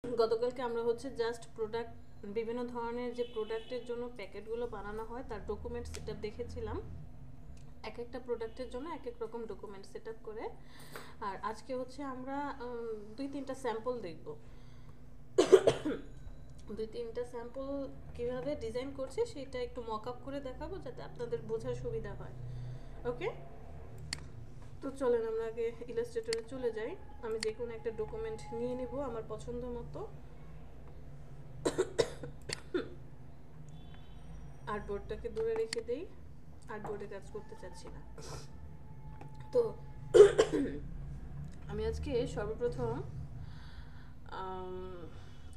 গতকালকে আমরা হচ্ছে জাস্ট প্রোডাক্ট, বিভিন্ন ধরনের যে প্রোডাক্টের জন্য প্যাকেটগুলো বানানো হয় তার ডকুমেন্ট সেটআপ দেখেছিলাম। এক একটা প্রোডাক্টের জন্য এক এক রকম ডকুমেন্ট সেটআপ করে। আর আজকে হচ্ছে আমরা 2-3টা স্যাম্পল দেখব। 2-3টা স্যাম্পল কিভাবে ডিজাইন করছে সেটা একটু মক আপ করে দেখাবো, যাতে আপনাদের বোঝার সুবিধা হয়। ওকে, তো চলেন আমরা আগে ইলাস্ট্রেটরে চলে যাই। আমি যে কোনো একটা ডকুমেন্ট নিয়ে নিব আমার পছন্দ মতো। আর্টবোর্ডটাকে দূরে রেখে দেই, আর্টবোর্ডে কাজ করতে চাচ্ছি না। তো আমি আজকে সর্বপ্রথম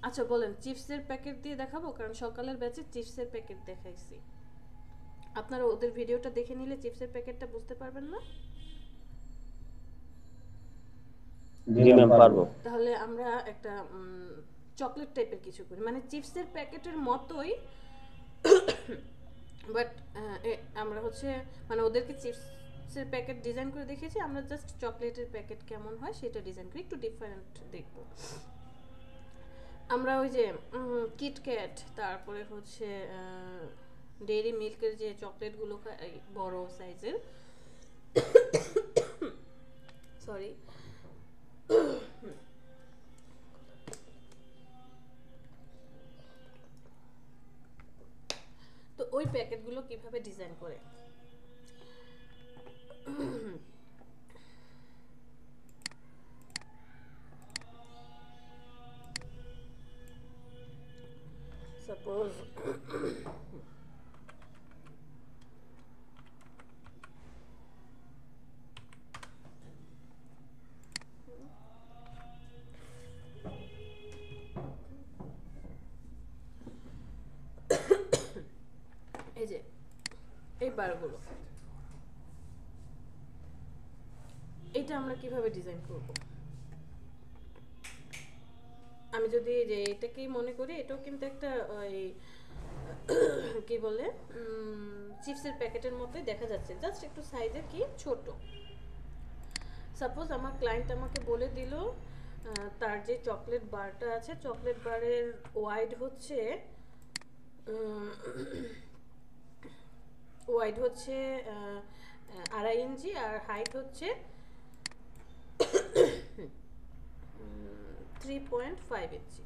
আচ্ছা বলেন, চিপসের প্যাকেট দিয়ে দেখাবো, কারণ সকালের ব্যাচে চিপসের প্যাকেট দেখাইছি। আপনারা ওদের ভিডিওটা দেখে নিলে চিপসের প্যাকেটটা বুঝতে পারবেন না? জি ম্যাম, পারবো। তাহলে আমরা একটা চকলেট টাইপের কিছু করি, মানে চিপসের প্যাকেটের মতোই, বাট আমরা হচ্ছে মানে ওদেরকে চিপসের প্যাকেট ডিজাইন করে দেখিয়েছি, আমরা জাস্ট চকলেটের প্যাকেট কেমন হয় সেটা ডিজাইন করি, একটু ডিফারেন্ট দেখব। আমরা ওই যে কিটক্যাট, তারপরে হচ্ছে ডেইরি মিল্কের যে চকলেটগুলো বড় সাইজের, সরি, তো ওই প্যাকেটগুলো কিভাবে ডিজাইন করে। সাপোজ এই যে এই বারগুলো, এটা আমরা কিভাবে ডিজাইন করব। আমি যদি যে এটাকেই মনে করি, এটাও কিন্তু একটা ওই কি বলে চিপসের প্যাকেটের মতোই দেখা যাচ্ছে, জাস্ট একটু সাইজে কি ছোট। সাপোজ আমার ক্লায়েন্ট আমাকে বলে দিল তার যে চকলেট বারটা আছে, চকলেট বারের ওয়াইড হচ্ছে ওয়াইড হচ্ছে 2.5 ইঞ্চি, আর হাইট হচ্ছে 3.5 ইঞ্চি,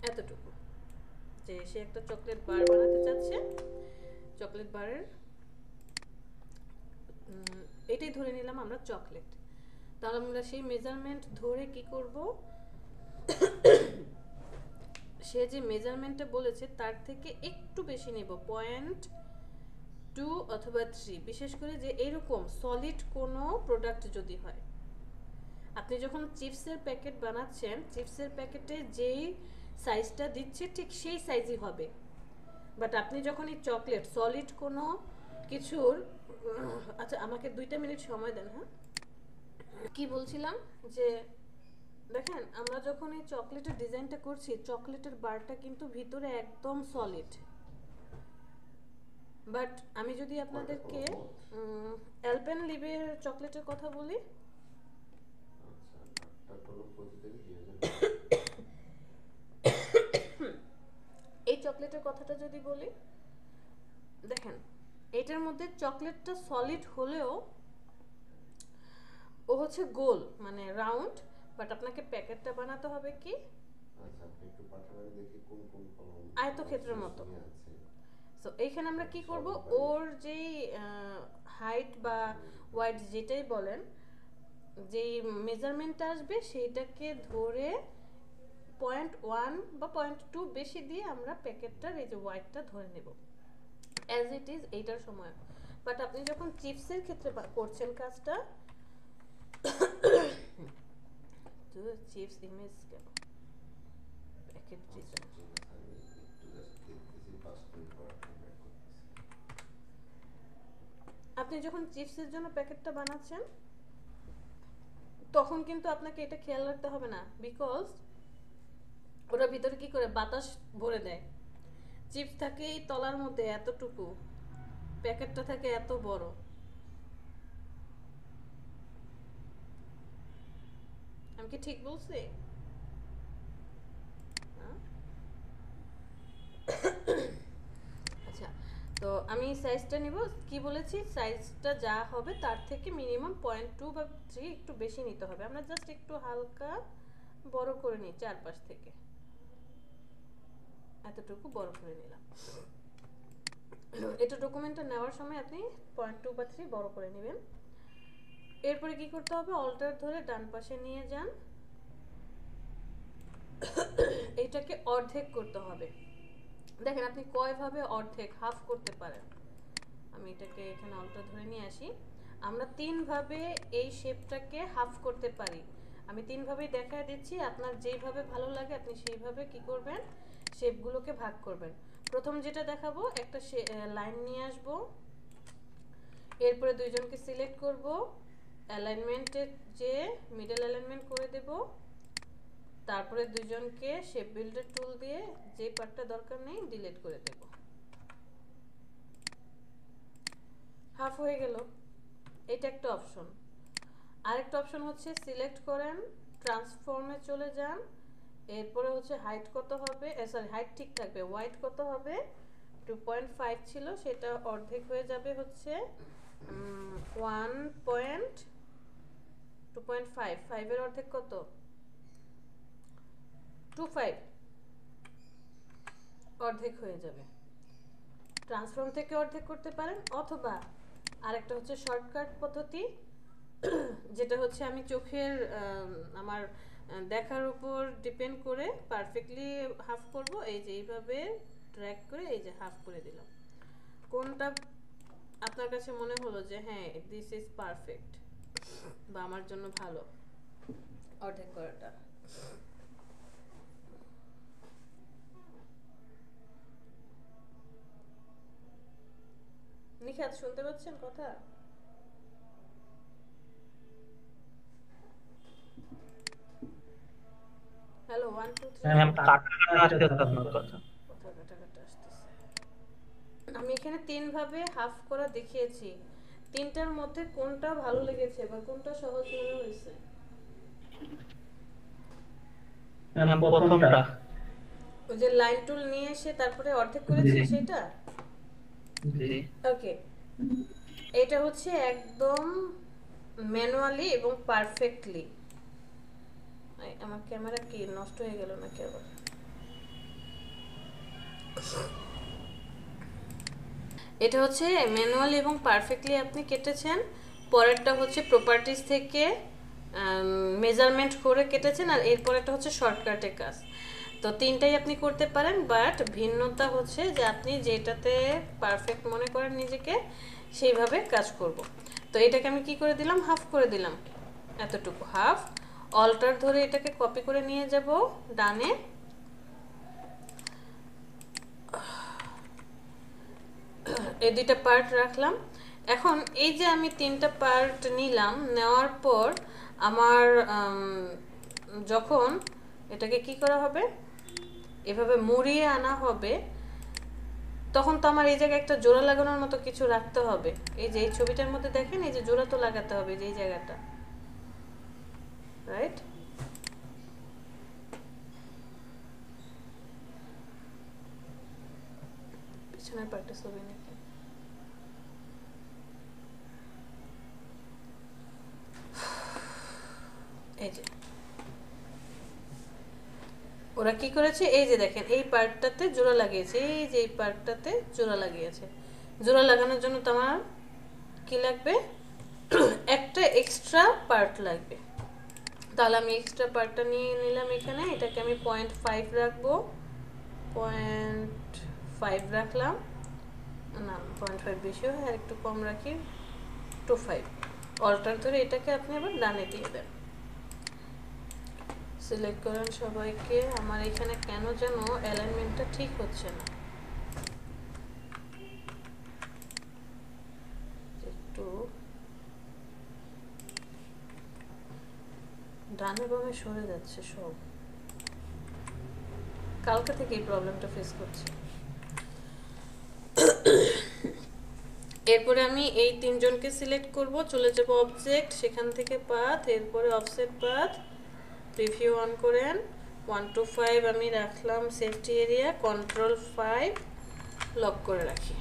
এতটুকু। যে সে একটা চকলেট বার বানাতে চাচ্ছে, চকলেট বারের এটাই ধরে নিলাম আমরা চকলেট। তাহলে আমরা সেই মেজারমেন্ট ধরে কি করব, সে যে মেজারমেন্টটা বলেছে তার থেকে একটু বেশি নেব, 0.2 অথবা 3। বিশেষ করে যে এরকম সলিড কোনো প্রোডাক্ট যদি হয়, আপনি যখন চিপসের প্যাকেট বানাচ্ছেন, চিপসের প্যাকেটে যেই সাইজটা দিচ্ছে ঠিক সেই সাইজই হবে। বাট আপনি যখন এই চকলেট সলিড কোনো কিছুর, আচ্ছা আমাকে 2টা মিনিট সময় দেন। হ্যাঁ, কি বলছিলাম, যে দেখেন আমরা যখন এই চকলেটের ডিজাইনটা করছি, চকলেটের বারটা কিন্তু ভিতরে একদম সলিড। বাট আমি যদি আপনাদেরকে অ্যালপেনলিবের চকলেটের কথা বলি, এই চকলেটের কথাটা যদি বলি, দেখেন এটার মধ্যে চকলেটটা সলিড হলেও ও হচ্ছে গোল, মানে রাউন্ড, বাট আপনাকে প্যাকেটটা বানাতে হবে কি আয়তক্ষেত্রের মতো। সো এইখানে আমরা কি করব, ওর যেই হাইট বা ওয়াইড যেটাই বলেন, যেই মেজারমেন্টটা আসবে সেইটাকে ধরে 0.1 বা 0.2 বেশি দিয়ে আমরা প্যাকেটটার এই যে ওয়াইডটা ধরে নেব অ্যাজ ইট ইজ এইটার সময়। বাট আপনি যখন চিপসের ক্ষেত্রে করছেন কাজটা, তো চিপস ইমেজ কেন প্যাকেট ডিজাইন, আপনি যখন চিপসের জন্য প্যাকেটটা বানাচ্ছেন তখন কিন্তু আপনাকে এটা খেয়াল রাখতে হবে না, বিকজ ওরা ভিতরে কি করে বাতাস ভরে দেয়। চিপস থাকে এই তলার মধ্যে এতটুকু, প্যাকেটটা থাকে এত বড়। আমি কি ঠিক বলছি? আমি সাইজটা নিব, কি বলেছি সাইজটা যা হবে তার থেকে মিনিমাম 0.2 বা 3 একটু বেশি নিতে হবে। আমরা জাস্ট একটু হালকা বড় করে নিই, চারপাশ থেকে এতটুকু বড় করে নিলাম। এটা ডকুমেন্টটা নেওয়ার সময় আপনি 0.2 বা 3 বড় করে নেবেন। এরপরে কি করতে হবে, অল্টার ধরে ডান পাশে নিয়ে যান, এইটাকে অর্ধেক করতে হবে। দেখেন আপনি কয়ভাবে অর্ধেক হাফ করতে পারেন। আমি এটাকে এখানে অল্টার ধরে নিয়ে আসি। আমরা 3 ভাবে এই শেপটাকে হাফ করতে পারি। আমি 3 ভাবেই দেখায় দিচ্ছি, আপনার যেইভাবে ভালো লাগে আপনি সেইভাবে কি করবেন, শেপগুলোকে ভাগ করবেন। প্রথম যেটা দেখাবো, একটা লাইন নিয়ে আসবো, এরপরে দুইজনকে সিলেক্ট করব, অ্যালাইনমেন্টে যে মিডল অ্যালাইনমেন্ট করে দেব, তারপরে দুইজনকে শেপ বিল্ডার টুল দিয়ে যে পার্টটা দরকার নেই ডিলিট করে দেব। হাফ হয়ে গেল। এটা একটা অপশন। আরেকটা অপশন হচ্ছে সিলেক্ট করেন, ট্রান্সফর্মে চলে যান, এরপরে হচ্ছে হাইট কত হবে, সরি হাইট ঠিক থাকবে, ওয়াইড কত হবে 2.5 ছিল, সেটা অর্ধেক হয়ে যাবে হচ্ছে 1.2.5, 5 এর অর্ধেক কত 25, অর্ধেক হয়ে যাবে। ট্রান্সফর্ম থেকে অর্ধেক করতে পারেন, অথবা আরেকটা হচ্ছে শর্টকাট পদ্ধতি, যেটা হচ্ছে আমি চোখের আমার দেখার উপর ডিপেন্ড করে পারফেক্টলি হাফ করব। এই যে এইভাবে ড্র্যাগ করে এই যে হাফ করে দিলাম। কোনটা আপনার কাছে মনে হলো যে হ্যাঁ দিস ইজ পারফেক্ট বা আমার জন্য ভালো অর্ধেক করাটা? নিখাত শুনতে পাচ্ছেন কথা? হ্যালো 1 2 3 ম্যাম কাটা কাটা আসছে আপনার কথা। কথা কাটা কাটা আসতেছে। আমি এখানে 3 ভাবে হাফ করা দেখিয়েছি, তিনটার মধ্যে কোনটা ভালো লেগেছে বা কোনটা সহজ মনে হয়েছে? ম্যাম প্রথমটা। ওই যে লাইন টুল নিয়ে এসে তারপরে অর্ধেক করেছি সেটা? জি। ওকে, এটা হচ্ছে একদম ম্যানুয়ালি এবং পারফেক্টলি। আমার ক্যামেরা কি নষ্ট হয়ে গেল নাকি আবার? এটা হচ্ছে ম্যানুয়ালি এবং পারফেক্টলি আপনি কেটেছেন। পরেরটা হচ্ছে প্রপার্টিজ থেকে মেজারমেন্ট করে কেটেছেন, আর এরপরেরটা হচ্ছে শর্টকাটে কাজ। তো তিনটাই আপনি করতে পারেন, বাট ভিন্নতা হচ্ছে যে আপনি যেটাতে পারফেক্ট মনে করেন নিজেকে সেইভাবে কাজ করব। তো এটাকে আমি কি করে দিলাম, হাফ করে দিলাম, এতটুকু হাফ। অল্টার ধরে এটাকে কপি করে নিয়ে যাব ডানে, এই দুইটা পার্ট রাখলাম। এখন এই যে আমি তিনটা পার্ট নিলাম, নেওয়ার পর আমার যখন এটাকে কি করা হবে, এভাবে মুড়িয়ে আনা হবে, তখন তো আমার এই জায়গায় একটা জোড়া লাগানোর মতো কিছু রাখতে হবে। এই যে এই ছবিটার মধ্যে দেখেন এই যে জোড়া তো লাগাতে হবে যে এই জায়গাটা, রাইট? পিছনের পার্টটা ছবি নাকি এই যে ওরা কি করেছে, এই যে দেখেন এই পার্টটাতে জোড়া লাগিয়েছে, এই যে এই পার্টটাতে জোড়া লাগিয়েছে। জোড়া লাগানোর জন্য তো আমার কি লাগবে, একটা এক্সট্রা পার্ট লাগবে। তাহলে আমি এক্সট্রা পার্টটা নিয়ে নিলাম এখানে, এটাকে আমি 0.5 রাখবো, 0.5 রাখলাম, না 0.5 বেশি হয়, আর একটু কম রাখি, 2.5। অল্টার ধরে এটাকে আপনি আবার ডানে দিয়ে দেন। সিলেক্ট করেন সবাইকে। আমার এখানে কেন যেন অ্যালাইনমেন্টটা ঠিক হচ্ছে না, একটু ডানে বামে সরে যাচ্ছে সব, কালকে থেকে এই প্রবলেমটা ফেস করছি। এরপরে আমি এই তিনজনকে সিলেক্ট করব, চলে যাব অবজেক্ট, সেখান থেকে পাথ, এরপরে অফসেট পাথ, প্রিভিউ অন করেন। 1 to 5 আমি রাখলাম সেফটি এরিয়া, কন্ট্রোল 5 লক করে রাখি।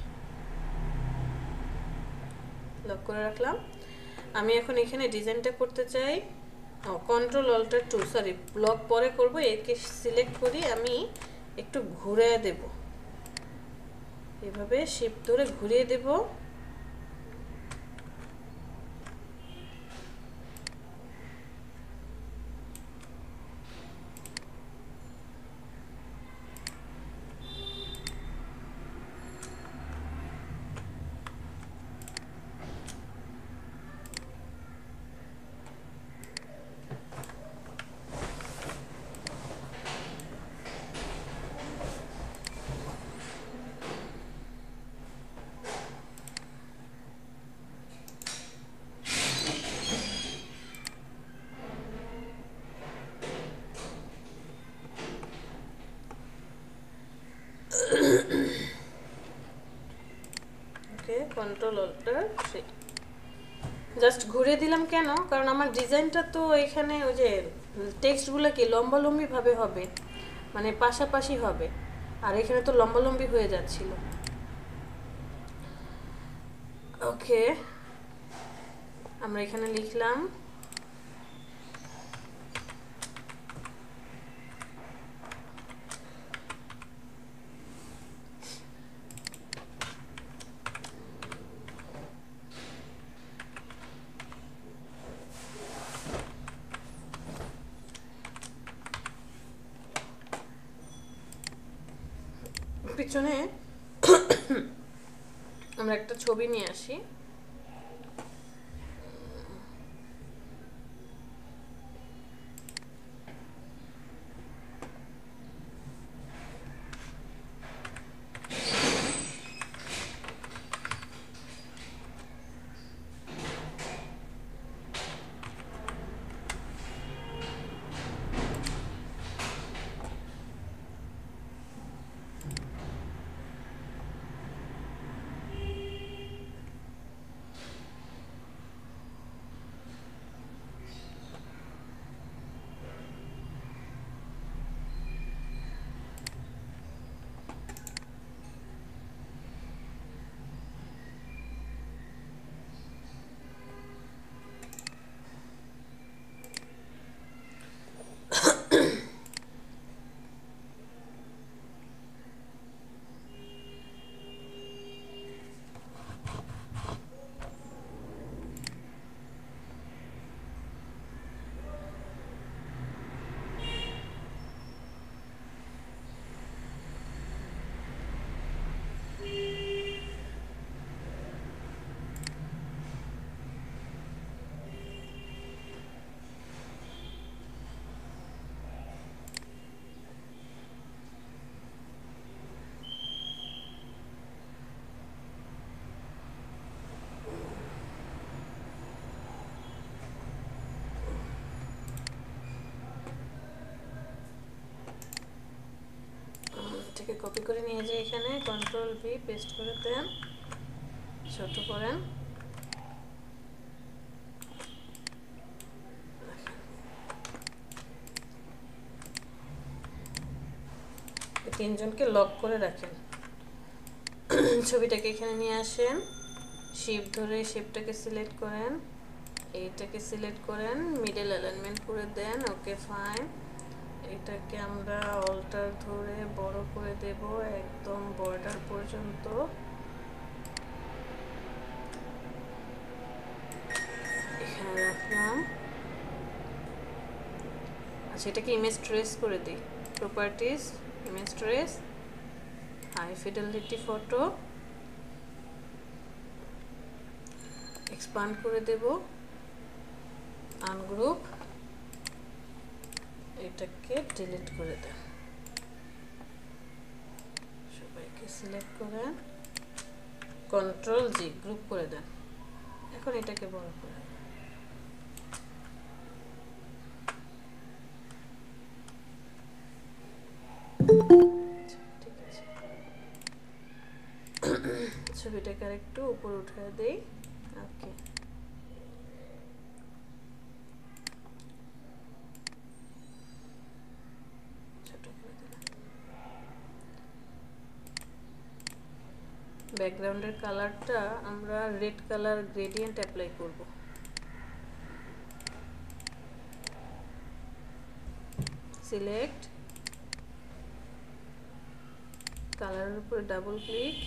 লক করে রাখলাম। আমি এখন এখানে ডিজাইনটা করতে চাই, control alt two, sorry block পরে করব, একে সিলেক্ট করি, আমি একটু ঘুরিয়ে দেব, এভাবে শিফট ধরে ঘুরিয়ে দেব। ওকে, কন্ট্রোল অল্টার থ্রি, জাস্ট ঘুরিয়ে দিলাম। কেন? কারণ আমার ডিজাইনটা তো এখানে ওই যে টেক্সটগুলো কি লম্বালম্বি ভাবে হবে, মানে পাশাপাশি হবে, আর এখানে তো লম্বালম্বি হয়ে যাচ্ছিল। ওকে, আমরা এখানে লিখলাম পিছনে আমরা একটা ছবি নিয়ে আসি। এটাকে কপি করে নিয়ে যাই, এখানে কন্ট্রোল ভি পেস্ট করে দেন, ছোট করেন। তিনজনকে লক করে রাখেন। ছবিটাকে এখানে নিয়ে আসেন, শিফট ধরে শেপটাকে সিলেক্ট করেন, এইটাকে সিলেক্ট করেন, মিডল অ্যালাইনমেন্ট করে দেন। ওকে ফাইন, এটাকে আমরা অল্টার ধরে বড় করে দেব একদম বর্ডার পর্যন্ত। এখানে রাখলাম। আচ্ছা, এটাকে ইমেজ ট্রেস করে দিই, properties, image trace, high fidelity photo, expand করে দেব, আনগ্রুপ, এটাকে ডিলিট করে দেন। সবাইকে সিলেক্ট করেন, কন্ট্রোল জি, গ্রুপ করে দেন। এখন এটাকে বড় করে দেন। ঠিক আছে, ছবিটাকে আর একটু উপরে উঠে দেই। ওকে, ছোট করে দিলাম। ব্যাকগ্রাউন্ডের কালারটা আমরা রেড কালার গ্রেডিয়েন্ট অ্যাপ্লাই করব। সিলেক্ট, কালারের উপরে double click,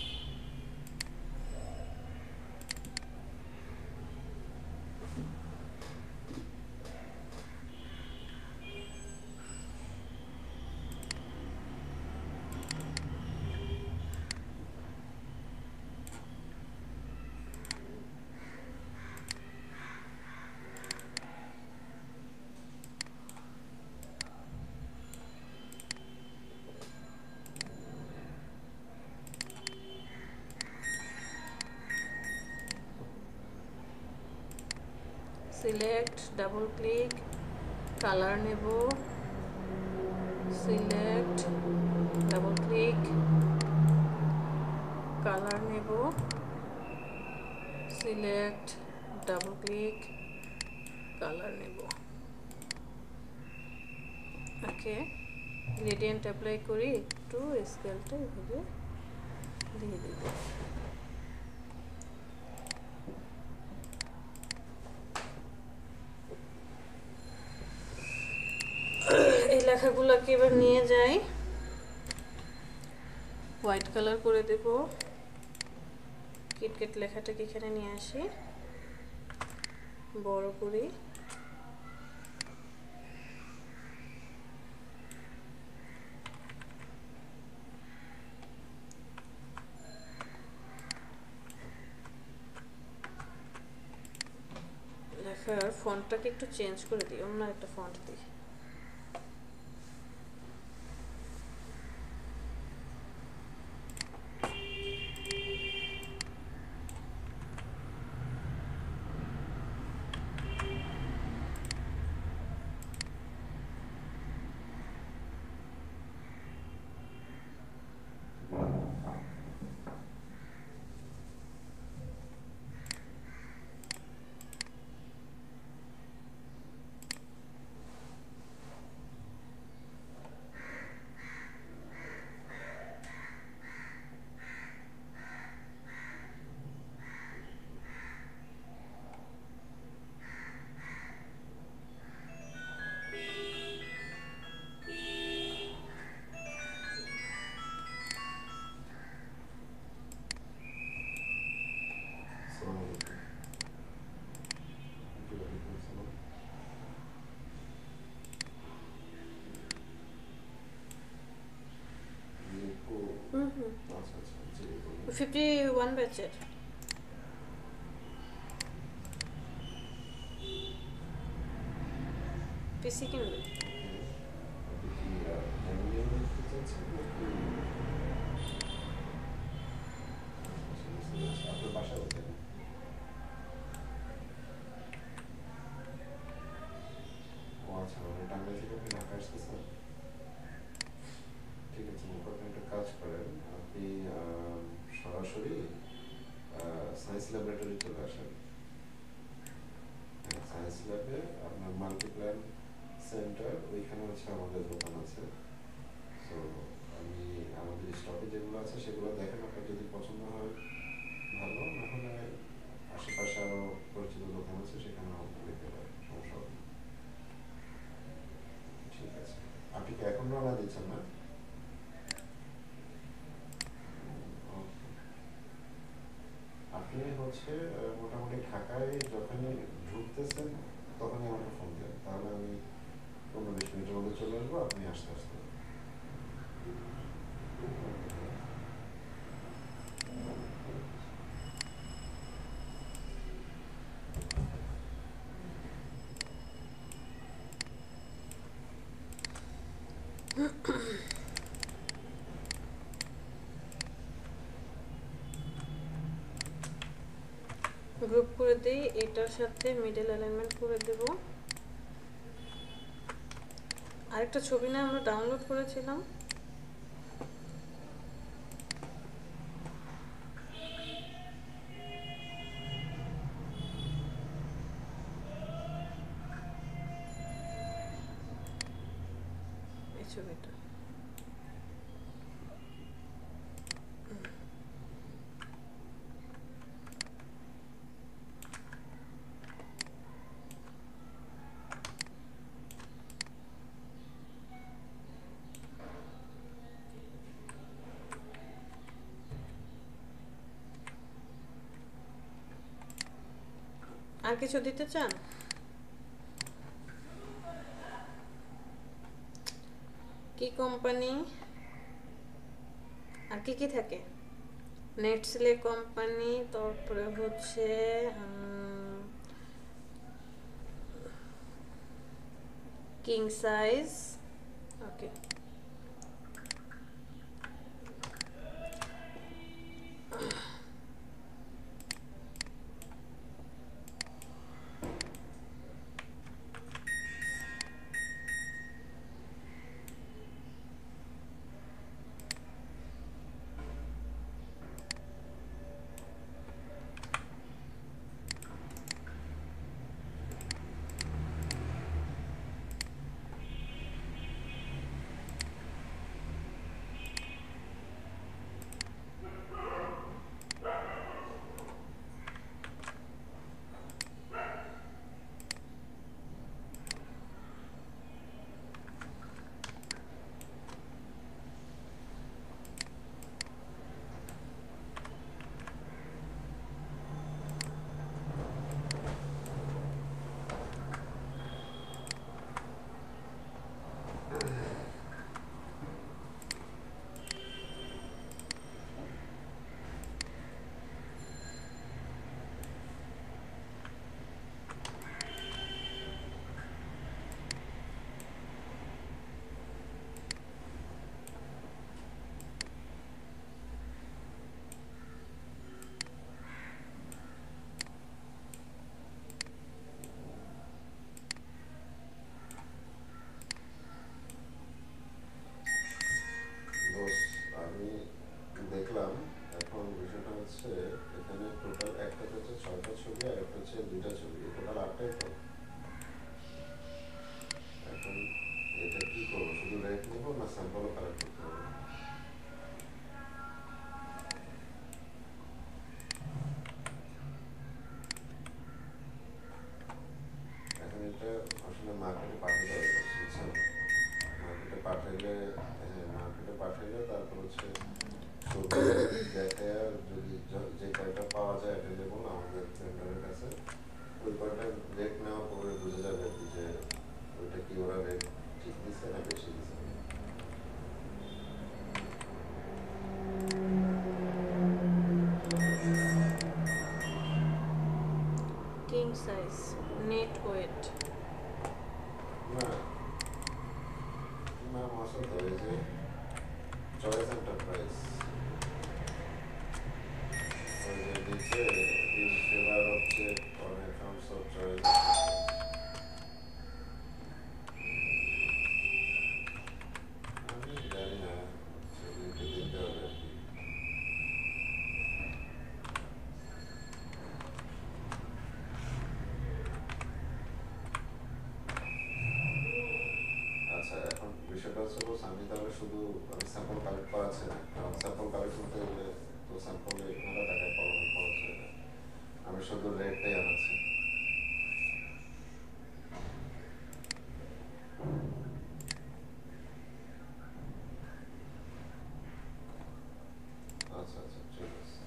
select, double click, colour নেব, সিলেক্ট, ডাবল ক্লিক, কালার নেব, সিলেক্ট, ডাবল ক্লিক, কালার নেব। ওকে, গ্রেডিয়েন্ট অ্যাপ্লাই করি, একটু স্কেলটা এভাবে দিয়ে দেব। এই লেখাগুলোকে এবার নিয়ে যাই, হোয়াইট কালার করে দেব। কিটক্যাট লেখাটাকে এখানে নিয়ে আসি, বড় করি, লেখার ফন্টটাকে একটু চেঞ্জ করে দিই, অন্য একটা ফন্ট দিই। হুম, 51 ব্যাচের। পিসি কিনবে? ঠিক আছে, আপনি একটা কাজ করেন, আপনি সরাসরি সায়েন্স ল্যাবরেটরি চলে আসেন। সায়েন্স ল্যাবে আপনার মাল্টিপ্ল্যান সেন্টার, ওইখানে হচ্ছে আমাদের দোকান আছে। তো আমি আমাদের স্টকে যেগুলো আছে সেগুলো দেখেন, আপনার যদি পছন্দ হয় ভালো, না হলে আশেপাশে আরও পরিচিত দোকান আছে, সেখানেও আপনি দেখতে পারেন, সমস্যা হবে না। ঠিক আছে, আপনি কি এখন রওনা দিচ্ছেন না? আপনি হচ্ছে মোটামুটি ঢাকায় যখনই ঢুকতেছেন তখনই আমাকে ফোন দেন, তাহলে আমি 15-20 মিনিটের মধ্যে চলে আসবো, আপনি আসতে আসতে। গ্রুপ করে দিই, এটার সাথে মিডল অ্যালাইনমেন্ট করে দেব। আরেকটা ছবি না আমরা ডাউনলোড করেছিলাম, এই ছবিটা। আর কিছু দিতে চান? কি কোম্পানি আর কি কি থাকে? নেটসলে কোম্পানি, তারপরে হচ্ছে কিং সাইজ। ওকে, আমি দেখলাম এখন বিষয়টা হচ্ছে এখানে টোটাল একটা হচ্ছে 6টা ছবি আর একটা হচ্ছে 2টা ছবি, টোটাল 8টাই তো। এখন এটা কি করবো, শুধু রেট নেবো না স্যাম্পলও কালেক্ট করতে হবে? এখন এটা আসলে মার্কেটে পাঠাতে হবে, বুঝছেন? মার্কেটে পাঠাইলে, মার্কেটে পাঠাইলে তারপর হচ্ছে ছবি দেখে যদি যে কয়টা পাওয়া যায় অ্যাভেলেবল আমাদের ভেন্ডারের কাছে, ওই কয়টা রেট নেওয়ার পরে বোঝা যাবে আর কি যে ওইটা কি ওরা রেট ঠিক দিচ্ছে না বেশি দিচ্ছে। King size net weight. না না মাসে তো এই যে চয়েস এন্টারপ্রাইজ ওই যে দিচ্ছে in favour of check on accounts of choice. আমি জানি না, সেগুলিকে দিতে হবে আর কি। আচ্ছা, এখন বিষয়টা হচ্ছে বস, আমি তাহলে শুধু আমি স্যাম্পল কালেক্ট করা আছে না, কারণ স্যাম্পল কালেক্ট করতে গেলে তো স্যাম্পলে মেলা টাকায় কলমে খরচ হয়ে যায়। আমি শুধু রেটটাই আনাচ্ছি। আচ্ছা আচ্ছা, ঠিক আছে।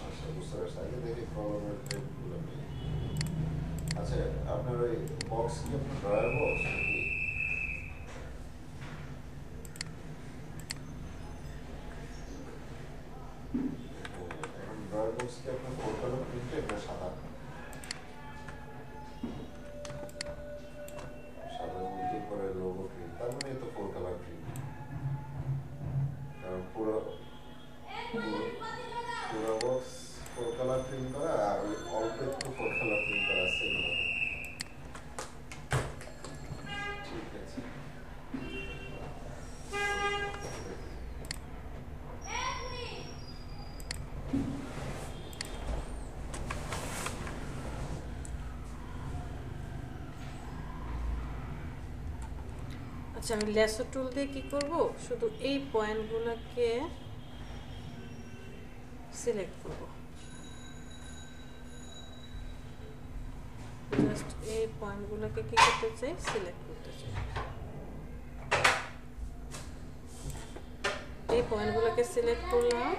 আচ্ছা, বুঝতে পারছি। আগে দেখি কলমের রেটগুলো নেই। আচ্ছা, আপনার ওই বক্স কি আপনার ড্রয়ার বক্স নাকি? এখন ড্রয়ার বক্স কি আপনার 4 কালার প্রিন্টেড না সাদা? সাদা মধ্যে করে লোগো প্রিন্ট, তার মানে তো 4 কালার প্রিন্ট। কারণ পুরো পুরো বক্স 4 কালার প্রিন্ট করা আর ওই অল্প একটু 4 কালার প্রিন্ট করা আছে এগুলো। ঠিক আছে। আচ্ছা, আমি ল্যাসো টুল দিয়ে কি করব, শুধু এই পয়েন্টগুলোকে সিলেক্ট করব, জাস্ট এই পয়েন্টগুলোকে কি করতে চাই, সিলেক্ট করতে চাই। এই পয়েন্টগুলোকে সিলেক্ট করলাম,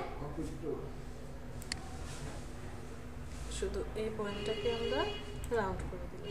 শুধু এই পয়েন্টটাকে আমরা রাউন্ড করে দিলাম।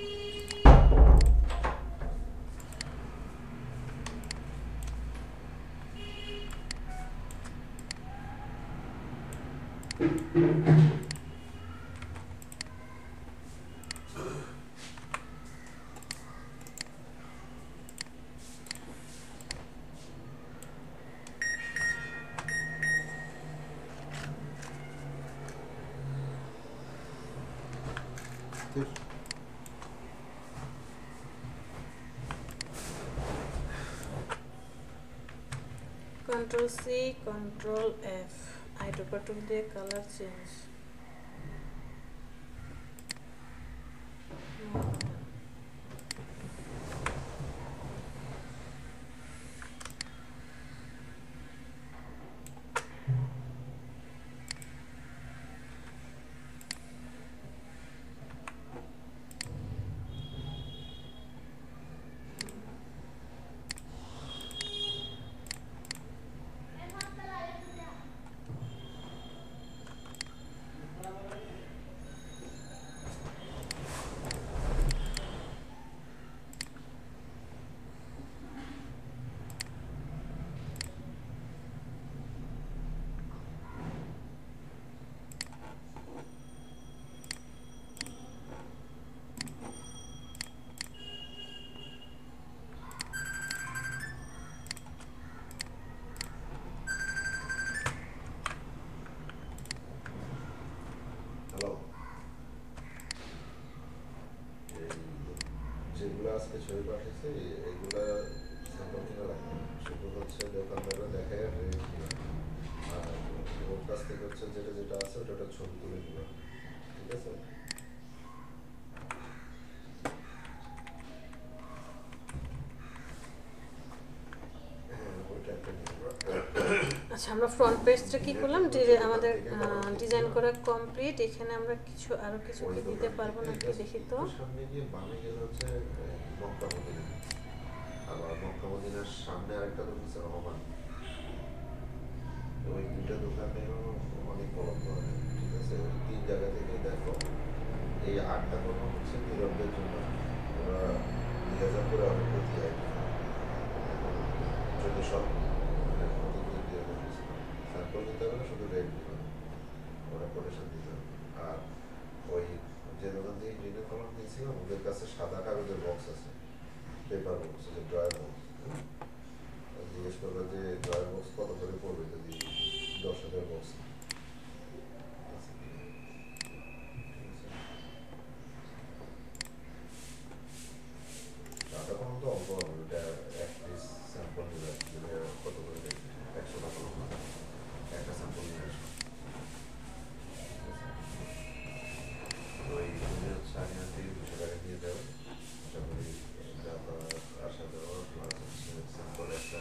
Control C, Control F, eyedropper tool দিয়ে কালার চেঞ্জ। যেগুলো আজকে ছবি পাঠিয়েছে এগুলা স্যাম্পল কিনা লাগবে, সেগুলো হচ্ছে দোকানদাররা দেখায় আর ওর কাছ থেকে হচ্ছে যেটা যেটা আছে ওটা ছবি তুলে দিবে, ঠিক আছে? আচ্ছা, আমরা ফ্রন্ট পেজটা কি করলাম, আমাদের ডিজাইন করা কমপ্লিট। এখানে আমরা কিছু আরো কিছু কি দিতে পারবো নাকি দেখি তো। সামনে গিয়ে বামে গেলে হচ্ছে মক্কা মদিনা, আবার মক্কা মদিনার সামনে আরেকটা দোকান আছে রহমান, ওই দুইটা দোকানেও অনেক বড় বড়, ঠিক আছে? ওই 3 জায়গা থেকে দেখো এই 8টা কোনো হচ্ছে নীরবের জন্য ওরা 2000 করে অর্ডার করে দিয়ে যত সব স্যাম্পল দিতে হবে না, শুধু রেট দিতে হবে, ওরা কোটেশন দিতে হবে। আর ওই যে দোকান থেকে ইঞ্জিনিয়ার কলম দিয়েছিলাম ওদের কাছে সাদা কাগজের বক্স আছে, পেপার বক্স, যে ড্রয়ার বক্স। জিজ্ঞেস করলো যে ড্রয়ার বক্স কত করে পড়বে যদি 10,000 বক্স। টাকা কোনো তো অল্প হবে, ওটা এক পিস স্যাম্পল নিলে কত করে দেখবে, 100 টাকা একটা স্যাম্পল নিয়ে আসবে। তো এই হচ্ছে আমি থেকে 200 টাকা দিয়ে দেবো, আশা করি আসা দেওয়া প্লাস হচ্ছে স্যাম্পল একটা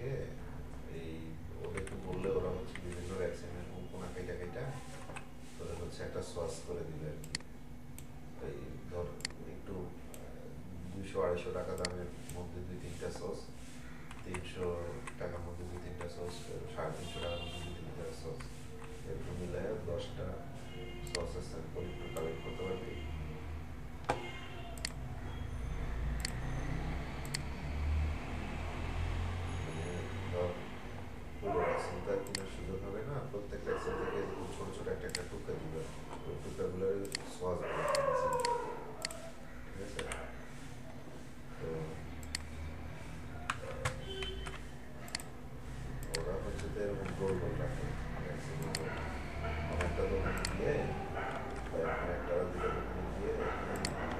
থেকে এই ওদেরকে বললে ওরা হচ্ছে বিভিন্ন ভ্যাকসিনের কোনা কেটে কেটে তোদের হচ্ছে একটা সস করে দিবে আর কি। এই ধর একটু 200-250 টাকা দামের মধ্যে 2-3টা সস, 300 টাকার মধ্যে 2-3টা সস, 350 টাকার মধ্যে 2-3টা সস, এরকম মিলায় 10টা সসের স্যাম্পল একটু কালেক্ট করতে পারবি। পুরো ভ্যাকসিনটা কেনার সুযোগ হবে না, প্রত্যেক ভ্যাকসিন থেকে ছোট ছোট একটা একটা টুকরা দিবে, ওই টুকরাগুলোর সোয়াজ বলে, ঠিক আছে? তো ওরা হচ্ছে তো এরকম গোল গোল রাখে ভ্যাকসিন, অনেকটা দোকানে গিয়ে বা এখন একটা দুটো দোকানে গিয়ে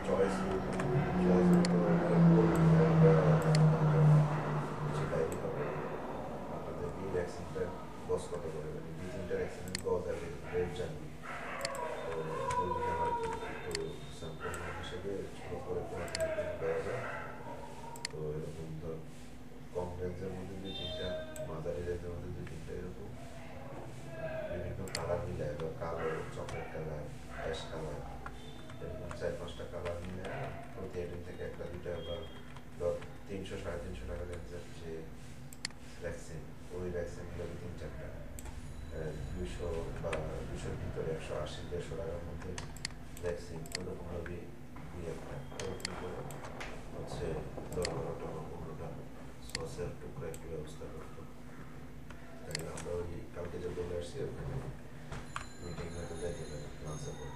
চয়েস মতো ডায়েরি হবে আপনাদের এই ভ্যাকসিনটা গজ কত করে, মানে 2-3টা ভ্যাকসিনের গজ আর রেট জানবি। তো ওইদিকে আমার একটু স্যাম্পল হিসেবে ছোটো করে কোনো দেওয়া যায়। তো এরকম ধর কম রেঞ্জের মধ্যে 2-3টা, মাঝারি রেঞ্জের মধ্যে 2-3টা, এরকম বিভিন্ন কালার মিলে, ধর কালো, চকলেট কালার, অ্যাশ কালার, এরকম 4-5টা কালার মিলে প্রতি আইটেম থেকে একটা দুইটা বা ধর 300-350 টাকা রেঞ্জের যে ভ্যাকসিন, ওই ভ্যাকসিনগুলো 3-4টা 200 বা 200-র ভিতরে 180-150 টাকার মধ্যে ভ্যাকসিন, ওরকমভাবে দিয়ে একটা ওরকম করে হচ্ছে 10-12টা বা 15টা সসের টুকরা একটু ব্যবস্থা করতো। তাহলে আমরা ওই কালকে যে বলে আসছি ওখানে মিটিং হয়তো যাইতে পারি লাঞ্চের পর।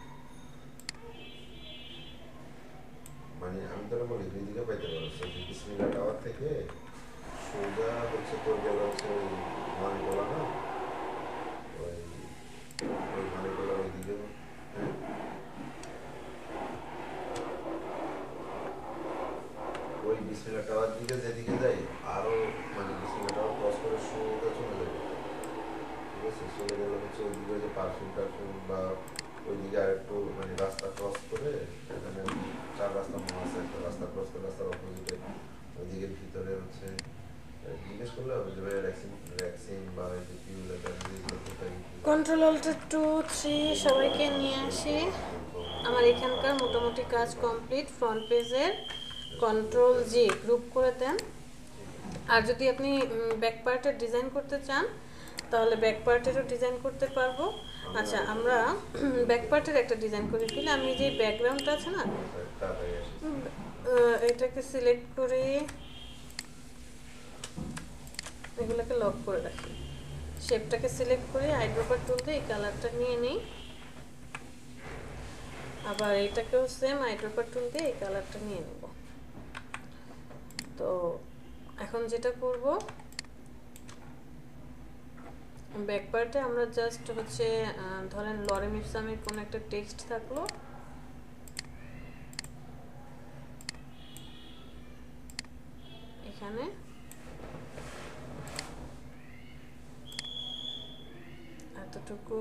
মানে আমি তোরা বলি 2 দিকে পাইতে পারো, বিসমিল্লা টাওয়ার থেকে সোজা হচ্ছে তোর গেল হচ্ছে ওই মানিকোলা না, ওই ওই মানিকোলার ওই দিকেও, হ্যাঁ ওই বিসমিল্লা টাওয়ার দিকে যেদিকে যাই আরো, মানে বিসমিল্লা টাওয়ার ক্রস করে সোজা চলে যাবে, ঠিক আছে? চলে গেলে হচ্ছে ওইদিকে যে পারফিউম টারফিউম বা ওইদিকে আর একটু মানে রাস্তা ক্রস করে, এখানে 4 রাস্তা মনে আছে, একটা রাস্তা ক্রস করে রাস্তার অপোজিটে ওইদিকে ভিতরে হচ্ছে জিজ্ঞেস করলে হবে যে ভাই ভ্যাকসিন বা এই যে পিউল এগুলো কোথায়। কন্ট্রোল অল্ট 2-3 সবাইকে নিয়ে আসি। আমার এখানকার মোটামুটি কাজ কমপ্লিট। ফ্রন্ট পেজের কন্ট্রোল জি গ্রুপ করে দেন। আর যদি আপনি ব্যাক পার্টের ডিজাইন করতে চান তাহলে ব্যাক পার্টেরও ডিজাইন করতে পারবো। আচ্ছা, আমরা ব্যাক পার্টের একটা ডিজাইন করে ফেলি। আমি যে ব্যাকগ্রাউন্ডটা আছে না, এটাকে সিলেক্ট করে এগুলোকে লক করে রাখি। শেপটাকে সিলেক্ট করে আইড্রপার টুল দিয়ে এই কালারটা নিয়ে নিই। আবার এটাকেও সেম আইড্রপার টুল দিয়ে এই কালারটা নিয়ে নেব। তো এখন যেটা করব, ব্যাক পার্টে আমরা জাস্ট হচ্ছে ধরেন লরেম ইপসামের কোনো একটা টেক্সট থাকলো, এখানে এতটুকু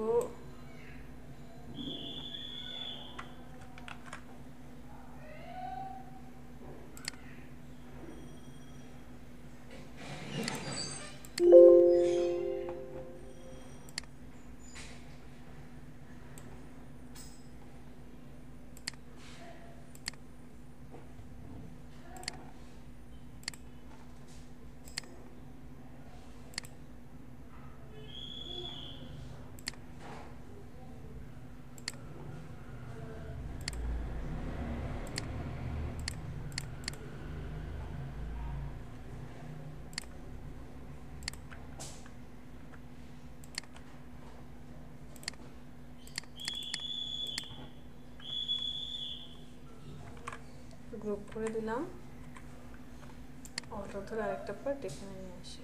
গ্রুপ করে দিলাম। অল্ট ধরে আরেকটা পার্ট এখানে নিয়ে আসি।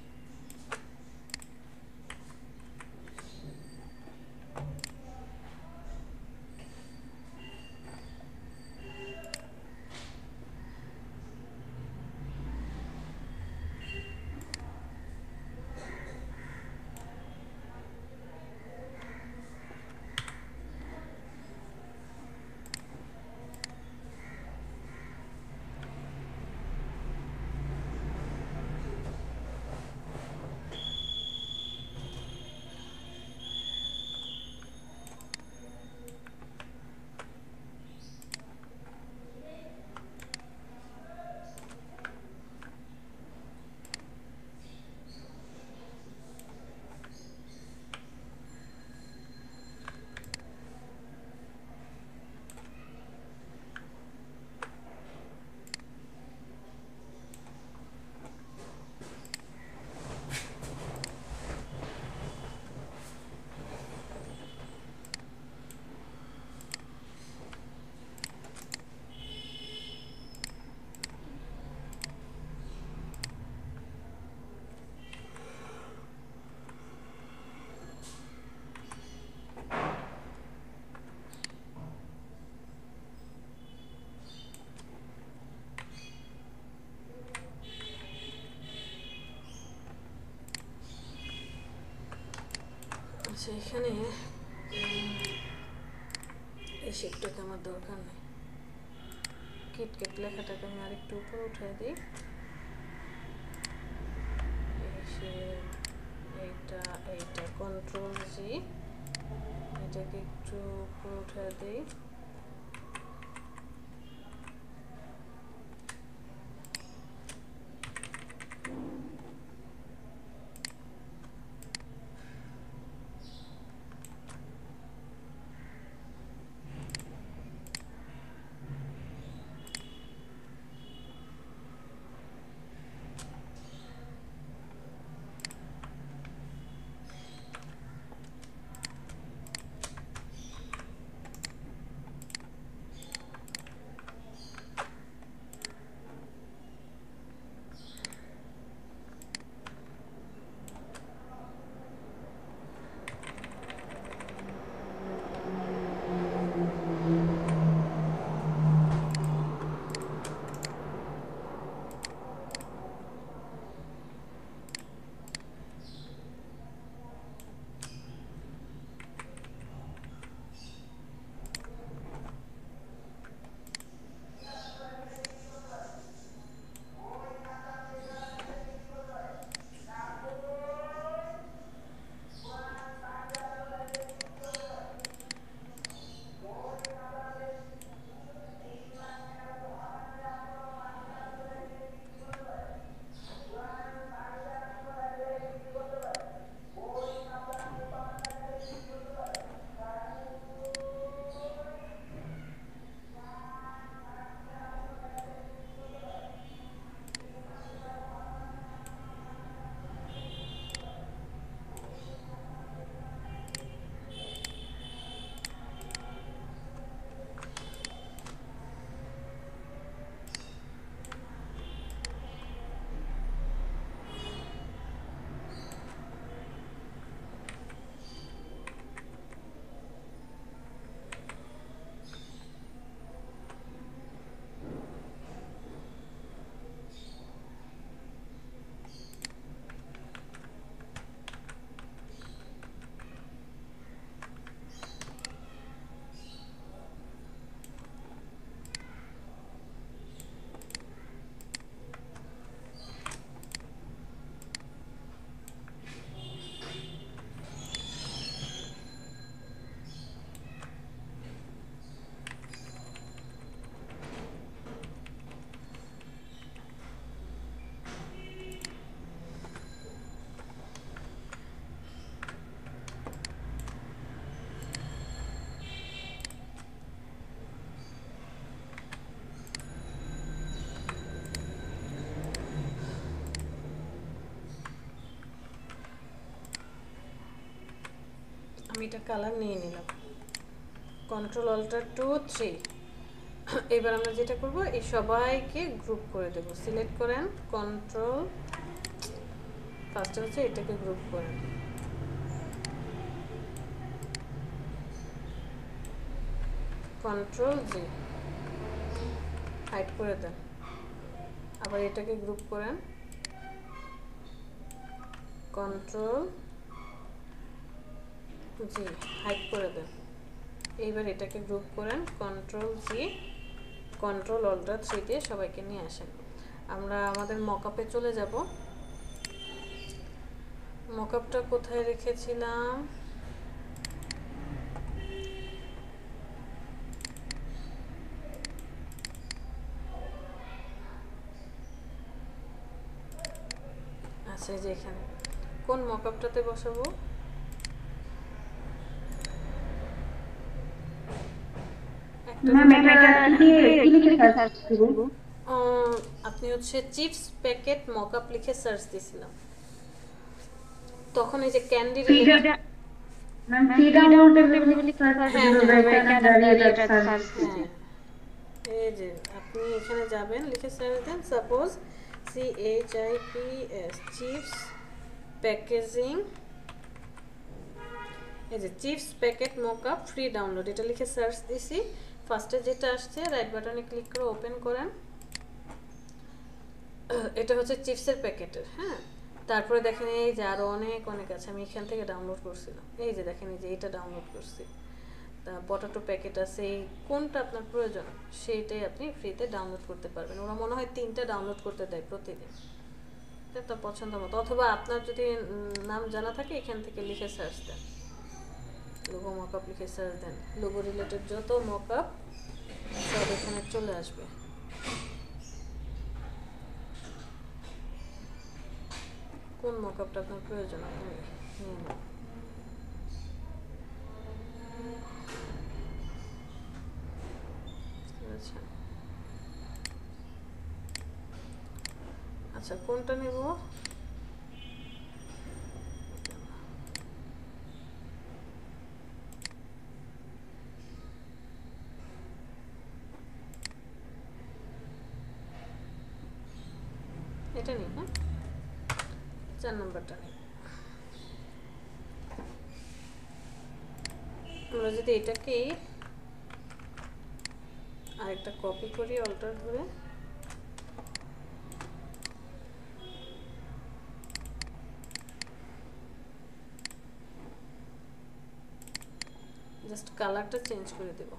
আচ্ছা এখানে এই শেপটাকে আমার দরকার নেই, কিটক্যাট লেখাটাকে আমি আরেকটু উপরে উঠাই দিই। এইটা এইটা কন্ট্রোল জি, এটাকে একটু উপরে উঠাই দিই। আমি এটা কালার নিয়ে নিলাম, কন্ট্রোল অল্টার 2 3। এবার আমরা যেটা করব, এই সবাইকে গ্রুপ করে দেব। সিলেক্ট করেন, কন্ট্রোল, ফার্স্টে হচ্ছে এটাকে গ্রুপ করেন, কন্ট্রোল জি, হাইড করে দেন। আবার এটাকে গ্রুপ করেন, কন্ট্রোল জি, হাইড করে দেন। এইবার এটাকে গ্রুপ করেন, কন্ট্রোল জি, কন্ট্রোল অল্টার 3 দিয়ে সবাইকে নিয়ে আসেন। আমরা আমাদের মকআপে চলে যাব। মকআপটা কোথায় রেখেছিলাম? আচ্ছা, এই যে এখানে কোন মকআপটাতে বসাবো? আপনি হচ্ছে চিপস প্যাকেট মকআপ লিখে সার্চ দিয়েছিলাম, তখন এই যে ক্যান্ডি এই যে আপনি এখানে যাবেন, লিখে সার্চ দেন, সাপোজ CHIPS চিপস প্যাকেজিং, এই যে chips packet mockup free download, এটা লিখে সার্চ দিছি। ফার্স্টে যেটা আসছে রাইট বাটনে ক্লিক করে ওপেন করেন, এটা হচ্ছে চিপসের প্যাকেটের। হ্যাঁ, তারপরে দেখেন এই যে আরো অনেক অনেক আছে, আমি এখান থেকে ডাউনলোড করছিলাম। এই যে দেখেন এই যে এটা ডাউনলোড করছি, পটাটো প্যাকেট আছে, এই কোনটা আপনার প্রয়োজন সেইটাই আপনি ফ্রিতে ডাউনলোড করতে পারবেন। ওরা মনে হয় 3টা ডাউনলোড করতে দেয় প্রতিদিন, এটা পছন্দ মতো। অথবা আপনার যদি নাম জানা থাকে এখান থেকে লিখে সার্চ দেন, লোগো মকআপ লিখে সার্চ দেন, লোগো রিলেটেড যত মকআপ সব এখানে চলে আসবে। কোন মকআপটা আপনার প্রয়োজন আপনি নিয়ে নেন। আচ্ছা আচ্ছা, কোনটা নেব? এটা নিই, হ্যাঁ 4 নম্বরটা নিই। আমরা যদি এটাকে আরেকটা কপি করি অল্টার করে, জাস্ট কালারটা চেঞ্জ করে দেব।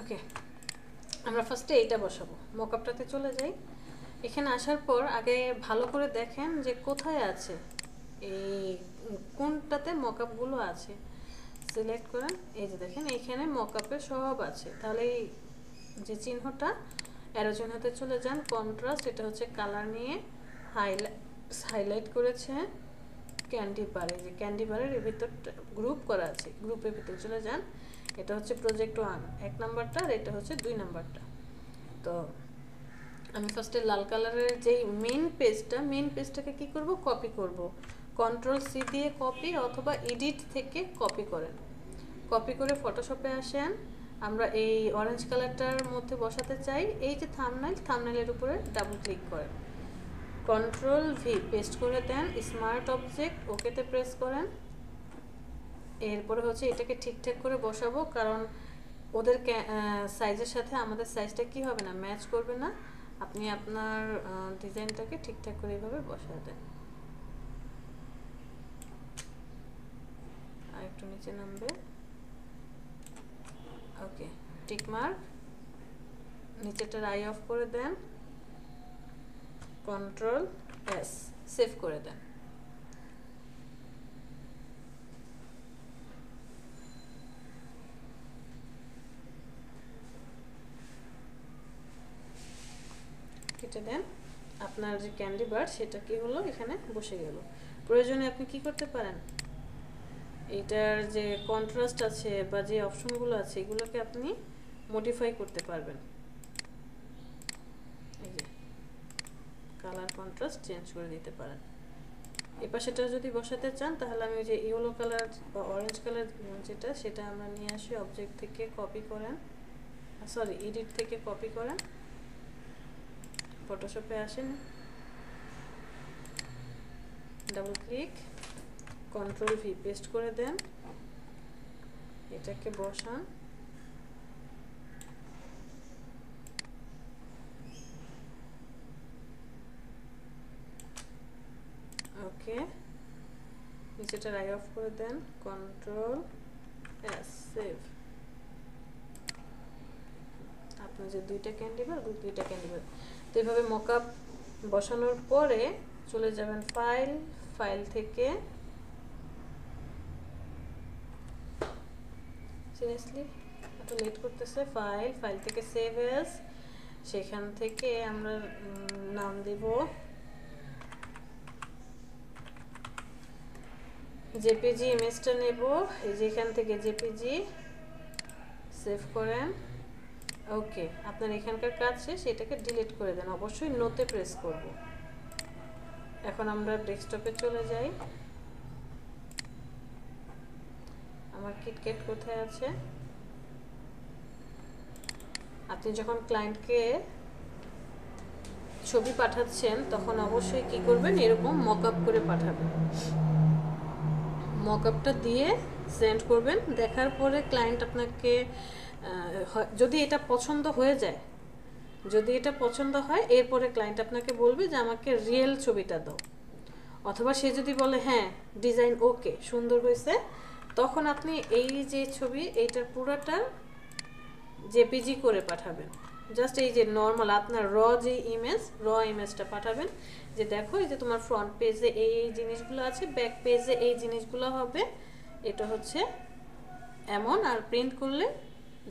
ওকে, আমরা ফার্স্টে এইটা বসাবো, মকআপটাতে চলে যাই। এখানে আসার পর আগে ভালো করে দেখেন যে কোথায় আছে, এই কোনটাতে মকআপগুলো আছে। সিলেক্ট করেন, এই যে দেখেন এইখানে মকআপের সব আছে। তাহলে এই যে চিহ্নটা অ্যারো চিহ্নতে চলে যান, কন্ট্রাস্ট, এটা হচ্ছে কালার নিয়ে হাইলাইট করেছে ক্যান্ডি বার। এই যে ক্যান্ডি বারের ভিতর গ্রুপ করা আছে, গ্রুপের ভিতর চলে যান। এটা হচ্ছে প্রজেক্ট 1 1 নাম্বারটা, আর এটা হচ্ছে 2 নাম্বারটা। তো আমি ফার্স্টে লাল কালারের যেই মেইন পেজটাকে কি করব, কপি করব। কন্ট্রোল সি দিয়ে কপি, অথবা এডিট থেকে কপি করেন। কপি করে ফটোশপে আসেন, আমরা এই অরেঞ্জ কালারটার মধ্যে বসাতে চাই। এই যে থাম্বনেইলের উপরে ডাবল ক্লিক করেন, কন্ট্রোল ভি পেস্ট করে দেন, স্মার্ট অবজেক্ট ওকেতে প্রেস করেন। এরপরে হচ্ছে এটাকে ঠিকঠাক করে বসাবো, কারণ ওদের সাইজের সাথে আমাদের সাইজটা কি হবে না, ম্যাচ করবে না। আপনি আপনার ডিজাইনটাকে ঠিকঠাক করে এইভাবে বসায় দেন। আর একটু নিচে নামবে, ওকে, টিক মার্ক, নিচেটার আই অফ করে দেন, কন্ট্রোল এস, সেভ করে দেন। কেটে দেন। আপনার যে ক্যান্ডি বার সেটা কি হলো, এখানে বসে গেল। প্রয়োজনে আপনি কি করতে পারেন, এটার যে কন্ট্রাস্ট আছে বা যে অপশনগুলো আছে এগুলোকে আপনি মডিফাই করতে পারবেন। এই যে কালার কন্ট্রাস্ট চেঞ্জ করে দিতে পারেন। এবার সেটা যদি বসাতে চান তাহলে আমি যে ইয়েলো কালার বা অরেঞ্জ কালার যেটা, সেটা আমরা নিয়ে আসি অবজেক্ট থেকে কপি করেন, সরি এডিট থেকে কপি করেন, ফটোশপে আসেন, double click, control V paste করে দেন, এটাকে বসান। ওকে, নিচেটা রাই অফ করে দেন, কন্ট্রোল এস, সেভ। আপনার যে দুইটা ক্যান্ডি বার, তো এইভাবে মকআপ বসানোর পরে চলে যাবেন ফাইল থেকে, সিরিয়াসলি এত লেট করতেছে, ফাইল থেকে সেভ এস, সেখান থেকে আমরা নাম দেব জেপিজি, ইমেজটা নেব, এই যে এখান থেকে জেপিজি, সেভ করেন। ওকে, আপনার এখানকার কাজ শেষ, এটাকে ডিলিট করে দেন, অবশ্যই নোতে প্রেস করব। এখন আমরা ডেস্কটপে চলে যাই। আমার কিটক্যাট কোথায় আছে? আপনি যখন ক্লায়েন্টকে ছবি পাঠাচ্ছেন তখন অবশ্যই কি করবেন, এরকম মকআপ করে পাঠাবেন। মকআপটা দিয়ে সেন্ড করবেন। দেখার পরে ক্লায়েন্ট আপনাকে যদি এটা পছন্দ হয়ে যায়, যদি এটা পছন্দ হয়, এরপরে ক্লায়েন্ট আপনাকে বলবে যে আমাকে রিয়েল ছবিটা দাও। অথবা সে যদি বলে হ্যাঁ ডিজাইন ওকে, সুন্দর হয়েছে, তখন আপনি এই যে ছবি এইটার পুরোটা জেপিজি করে পাঠাবেন। জাস্ট এই যে নর্মাল আপনার যে ইমেজটা পাঠাবেন, যে দেখো এই যে তোমার ফ্রন্ট পেজে এই জিনিসগুলো আছে, ব্যাক পেজে এই জিনিসগুলো হবে, এটা হচ্ছে এমন, আর প্রিন্ট করলে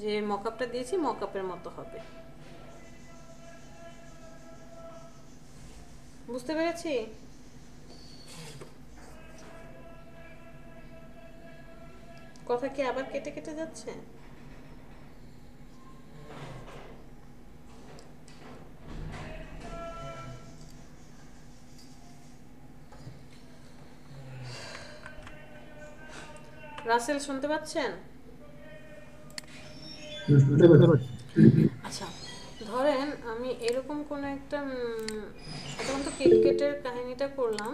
যে মকআপটা দিয়েছি মকআপের মতো হবে। বুঝতে পেরেছি? কথা কি আবার কেটে কেটে যাচ্ছে? রাসেল শুনতে পাচ্ছেন? আচ্ছা, ধরেন আমি এরকম কোন একটা এখন তো কিটকেটের কাহিনীটা করলাম,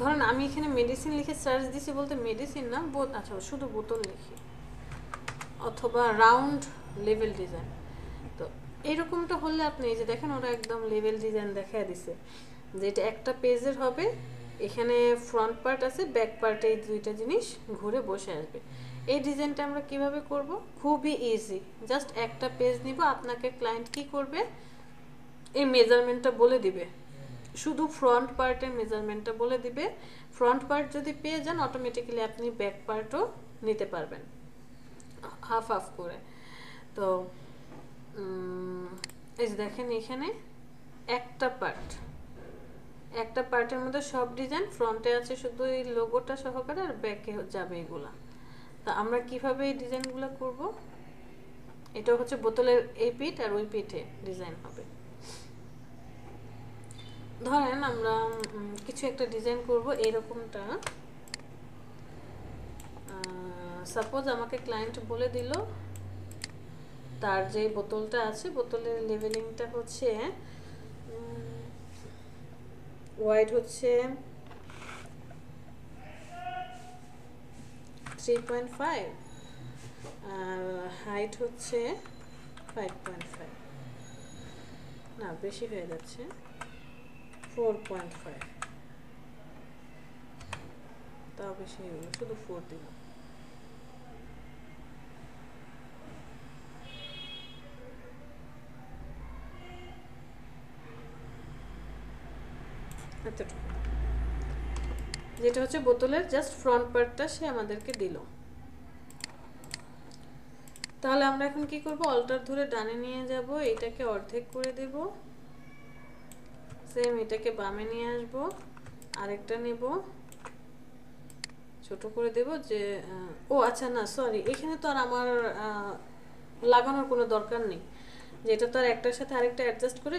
ধরেন আমি এখানে মেডিসিন লিখে সার্চ দিছি, বলতে মেডিসিন না, আচ্ছা শুধু বোতল লিখি, অথবা রাউন্ড লেভেল ডিজাইন। তো এরকমটা হলে আপনি এই যে দেখেন ওরা একদম লেভেল ডিজাইন দেখায় দিছে, যেটা একটা পেজের হবে, এখানে ফ্রন্ট পার্ট আছে, ব্যাক পার্টে এই দুইটা জিনিস ঘুরে বসে আসবে। এই ডিজাইনটা আমরা কিভাবে করব? খুবই ইজি, জাস্ট একটা পেজ নিব, আপনাকে ক্লায়েন্ট কি করবে, এই মেজারমেন্টটা বলে দিবে, শুধু ফ্রন্ট পার্টের মেজারমেন্টটা বলে দিবে। ফ্রন্ট পার্ট যদি পেয়ে যান অটোমেটিক্যালি আপনি ব্যাক পার্টও নিতে পারবেন হাফ হাফ করে। তো এই যে দেখেন এখানে একটা পার্টের মধ্যে সব ডিজাইন, ফ্রন্টে আছে শুধু এই লোগোটা সহকারে, আর ব্যাকে যাবে এগুলা। তা আমরা কিভাবে এই ডিজাইনগুলো করব? এটা হচ্ছে বোতলের এই পিঠ আর ওই পিঠে ডিজাইন হবে। ধরেন আমরা কিছু একটা ডিজাইন করব এরকমটা। সাপোজ আমাকে ক্লায়েন্ট বলে দিল তার যে বোতলটা আছে, বোতলের লেভেলিংটা হচ্ছে ওয়াইড হচ্ছে 3.5 আর হাইট হচ্ছে 5.5, না বেশি হয়ে যাচ্ছে, 4.5, তাও বেশি হয়ে গেল, শুধু 4 দিলাম। এতটুকু, যেটা হচ্ছে বোতলের জাস্ট ফ্রন্ট পার্টটা সে আমাদেরকে দিল। তাহলে আমরা এখন কি করব? অল্টার ধরে ডানে নিয়ে যাব, এটাকে অর্ধেক করে দেব, সেম এটাকে বামে নিয়ে আসব, আরেকটা নেব ছোট করে দেব, যে ও আচ্ছা না সরি, এখানে তো আর আমার লাগানোর কোনো দরকার নেই, যেটা তো আর একটার সাথে আরেকটা অ্যাডজাস্ট করে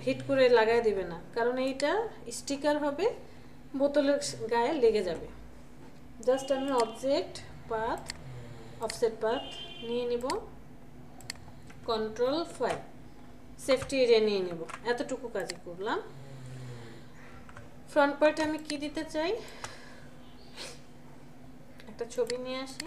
হিট করে লাগাই দিবে না, কারণ এইটা স্টিকার হবে, বোতলের গায়ে লেগে যাবে। জাস্ট আমি অবজেক্ট পাথ, অফসেট পাথ নিয়ে নিব, Ctrl+5, সেফটি এরিয়া নিয়ে নিব, এতটুকু কাজই করলাম। ফ্রন্ট পার্টে আমি কি দিতে চাই, একটা ছবি নিয়ে আসি,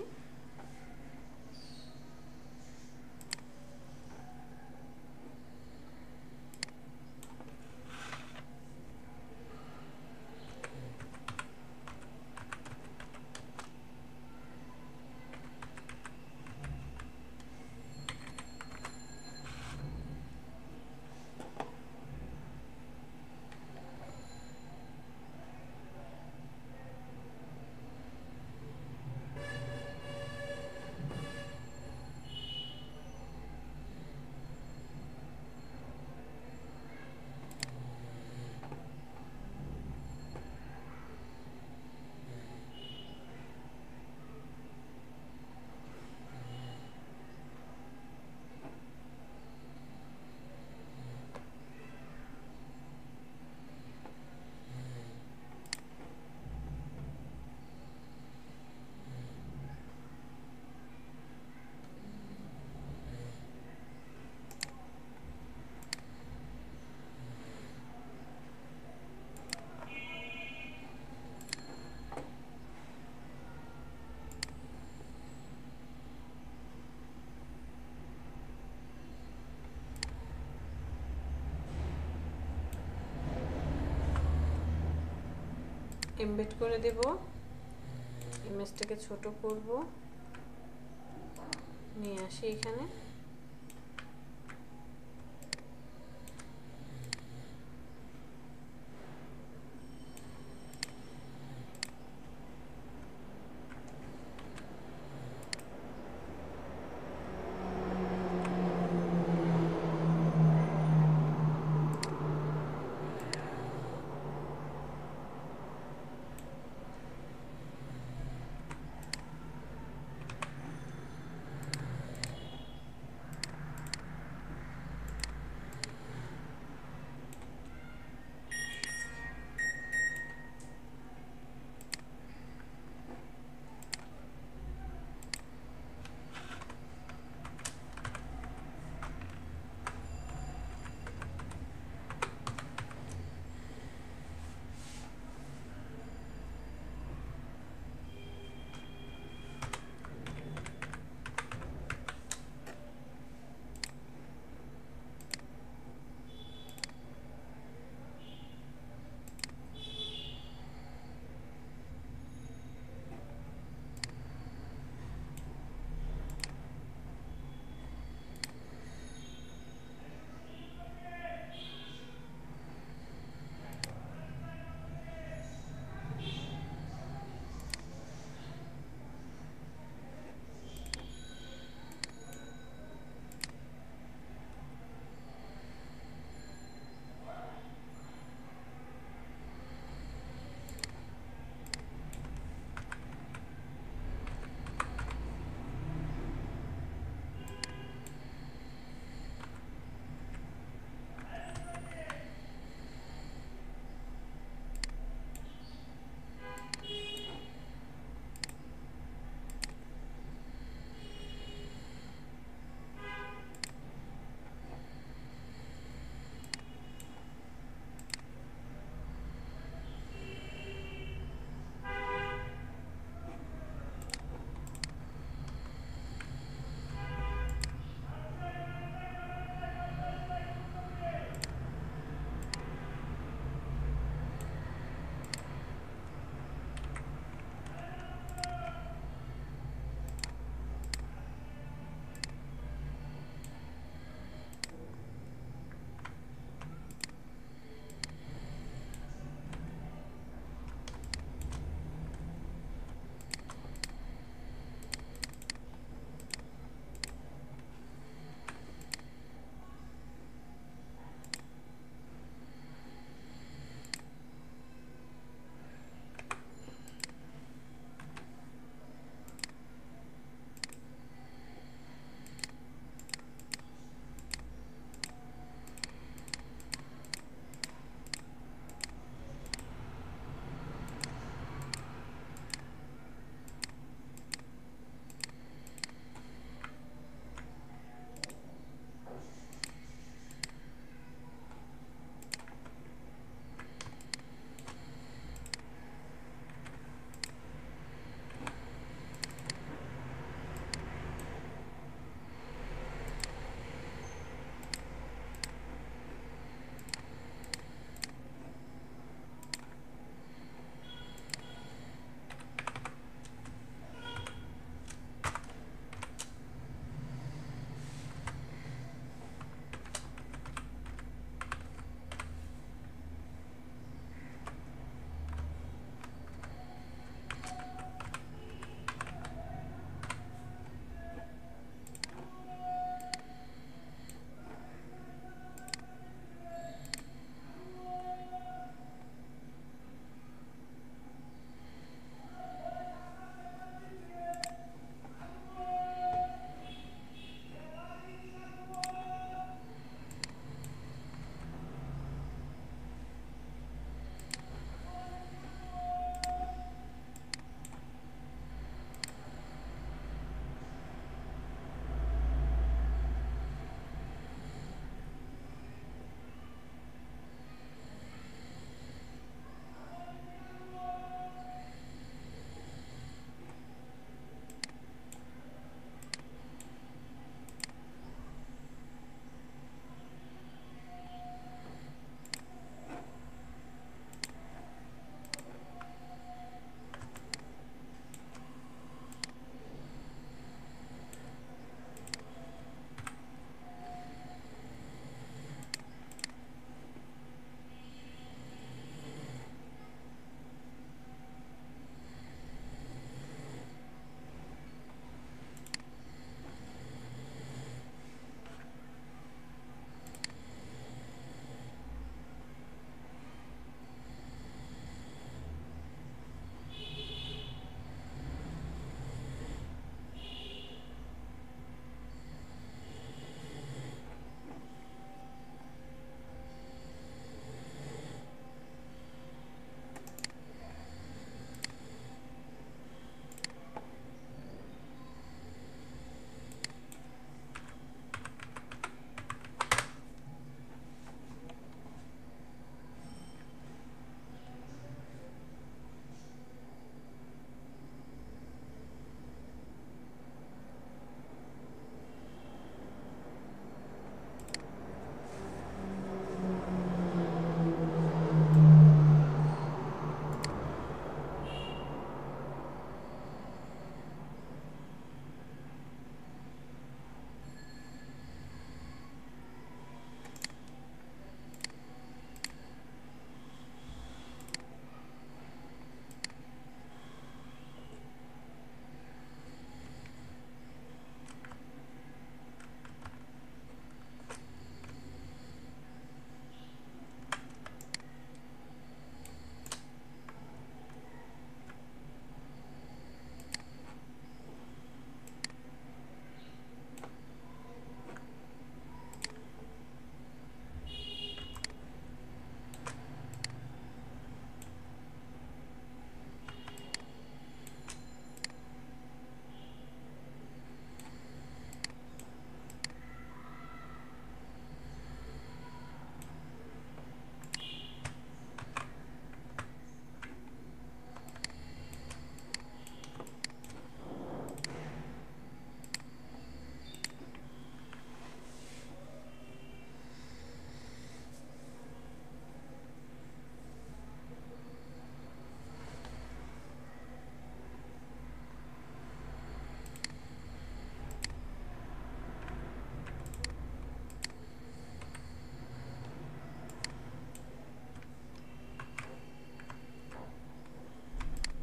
এমবেড করে দেব, ইমেজটাকে ছোট করব, নিয়ে আসি এখানে,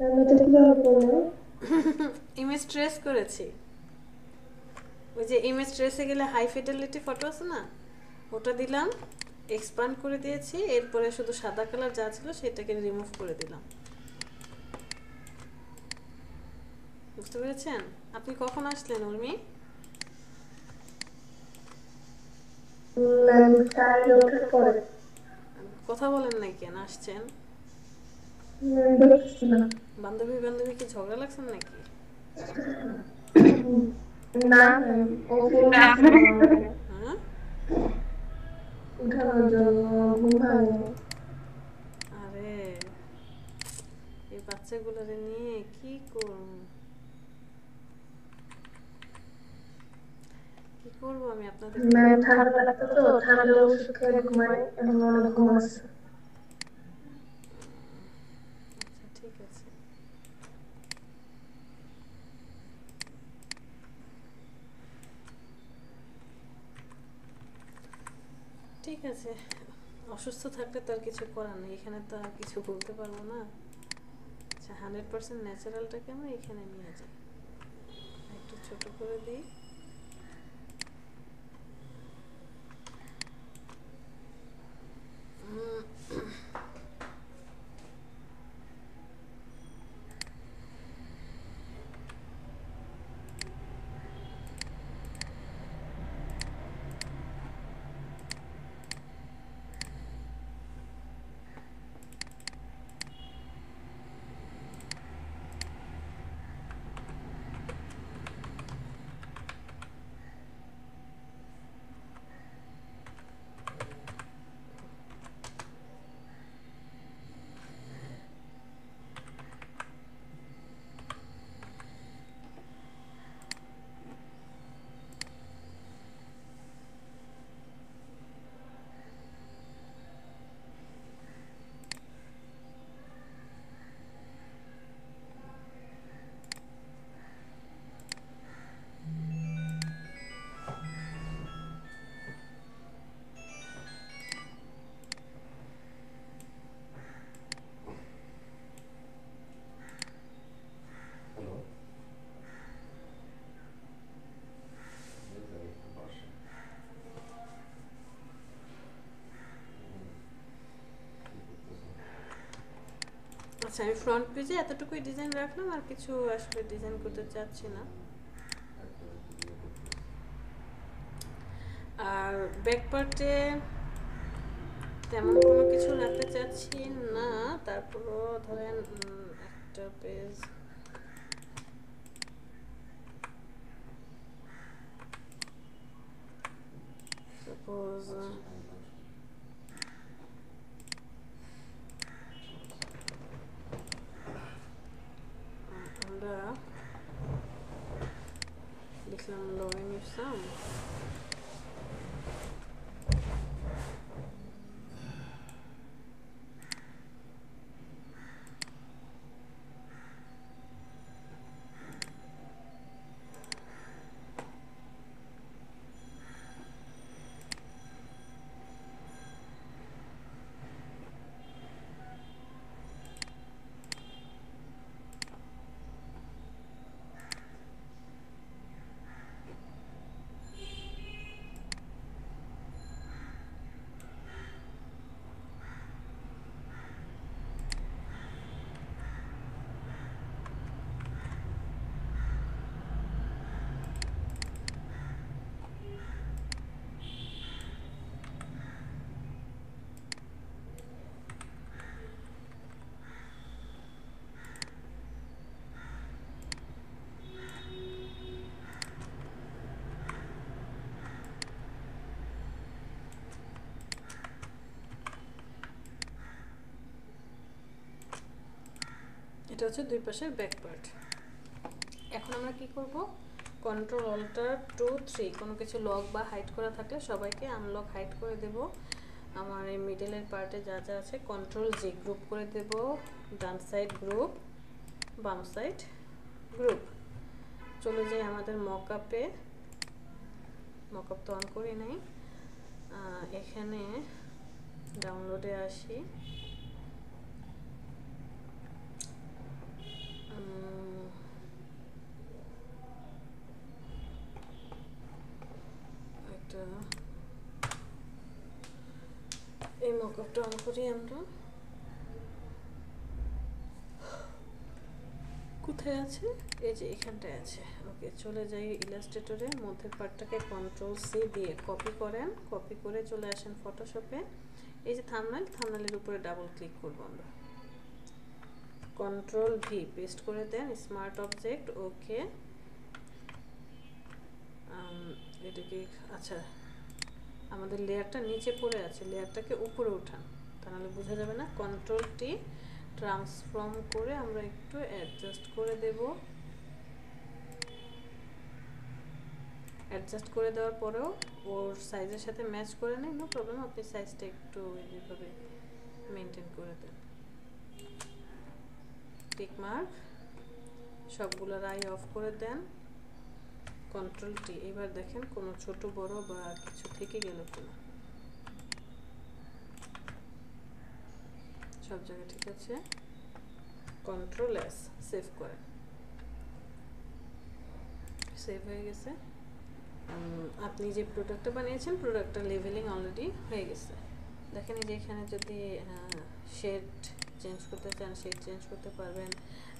আমি তো কিভাবে করবো? ইমেজ ট্রেস করেছি। ওই যে ইমেজ ট্রেসে গেলে হাই ফিডেলিটি ফটো আছে না, ওটা দিলাম, এক্সপান্ড করে দিয়েছি, এরপরে শুধু সাদা কালার যা ছিল সেটাকে রিমুভ করে দিলাম। বুঝতে পেরেছেন? আপনি কখন আসলেন উর্মি? ম্যাম চার্জ ওঠার পরে কথা বলেন নাই কেন? আসছেন? দেখছিলাম। বান্ধবী বান্ধবী কি ঝগড়া লাগছেন নাকি? না ম্যাম, ও ফোন হ্যাঁ, উঠানোর জন্য ঘুম ভাঙে। আরে এই বাচ্চাগুলোরে নিয়ে কি করব, কি করব আমি আপনাদের? ম্যাম ঠান্ডা লাগতো তো, ঠান্ডার ওষুধ খেয়ে ঘুমাই, এখন অনেক ঘুম আসছে। আচ্ছা ঠিক আছে। ঠিক আছে, অসুস্থ থাকলে তো আর কিছু করার নেই, এখানে তো আর কিছু বলতে পারবো না। আচ্ছা 100% ন্যাচারালটাকে আমরা এখানে নিয়ে যাই, একটু ছোট করে দিই। হ্যালো, একটু পাশে। কি করতেছো? আচ্ছা আমি ফ্রন্ট পেজে এতটুকুই ডিজাইন রাখলাম, আর কিছু আসলে ডিজাইন করতে চাচ্ছি না। একটা দিয়ে করতেছো। আর ব্যাক পার্টে তেমন কোনো কিছু রাখতে চাচ্ছি না, তারপরও ধরেন একটা পেজ সাপোজ আমরা লিখলাম লরেন ইউসাম, এটা হচ্ছে দুই পাশের ব্যাক পার্ট। এখন আমরা কি করব, কন্ট্রোল অল্টার 2 3 কোনো কিছু লক বা হাইড করা থাকলে সবাইকে আনলক হাইড করে দেব। আমার এই মিডলের পার্টে যা যা আছে কন্ট্রোল জি গ্রুপ করে দেব, ডান সাইড গ্রুপ, বাম সাইড গ্রুপ। চলে যাই আমাদের মকআপে, মকআপ তো অন করি নাই, এখানে ডাউনলোডে আসি, ইলাস্ট্রেটরটা অন করি আমরা। কোথায় আছে? এই যে এখানটায় আছে। ওকে, চলে যাই ইলাস্ট্রেটরে। মধ্যের পার্টটাকে কন্ট্রোল সি দিয়ে কপি করেন, কপি করে চলে আসেন ফটোশপে। এই যে থাম্বনেলের উপরে ডাবল ক্লিক করব আমরা, কন্ট্রোল ভি পেস্ট করে দেন, স্মার্ট অবজেক্ট। ওকে, এটাকে আচ্ছা আমাদের লেয়ারটা নিচে পড়ে আছে, লেয়ারটাকে উপরে উঠান, তাহলে বোঝা যাবে না। কন্ট্রোল টি ট্রান্সফর্ম করে আমরা একটু অ্যাডজাস্ট করে দেব। অ্যাডজাস্ট করে দেওয়ার পরেও ওর সাইজের সাথে ম্যাচ করে নেই, নো প্রবলেম। আপনি সাইজটা একটু এইভাবে মেনটেন করে দেন। টিক মার্ক, সবগুলোর আই অফ করে দেন, কন্ট্রোল টি। এবার দেখেন কোনো ছোট বড় বা কিছু থেকে গেল কিনা। সব জায়গায় ঠিক আছে। কন্ট্রোল এস, সেভ করেন। সেভ হয়ে গেছে। আপনি যে প্রোডাক্টটা বানিয়েছেন, প্রোডাক্টটা লেভেলিং অলরেডি হয়ে গেছে। দেখেন এই যে এখানে যদি শেড চেঞ্জ করতে চান, শেড চেঞ্জ করতে পারবেন,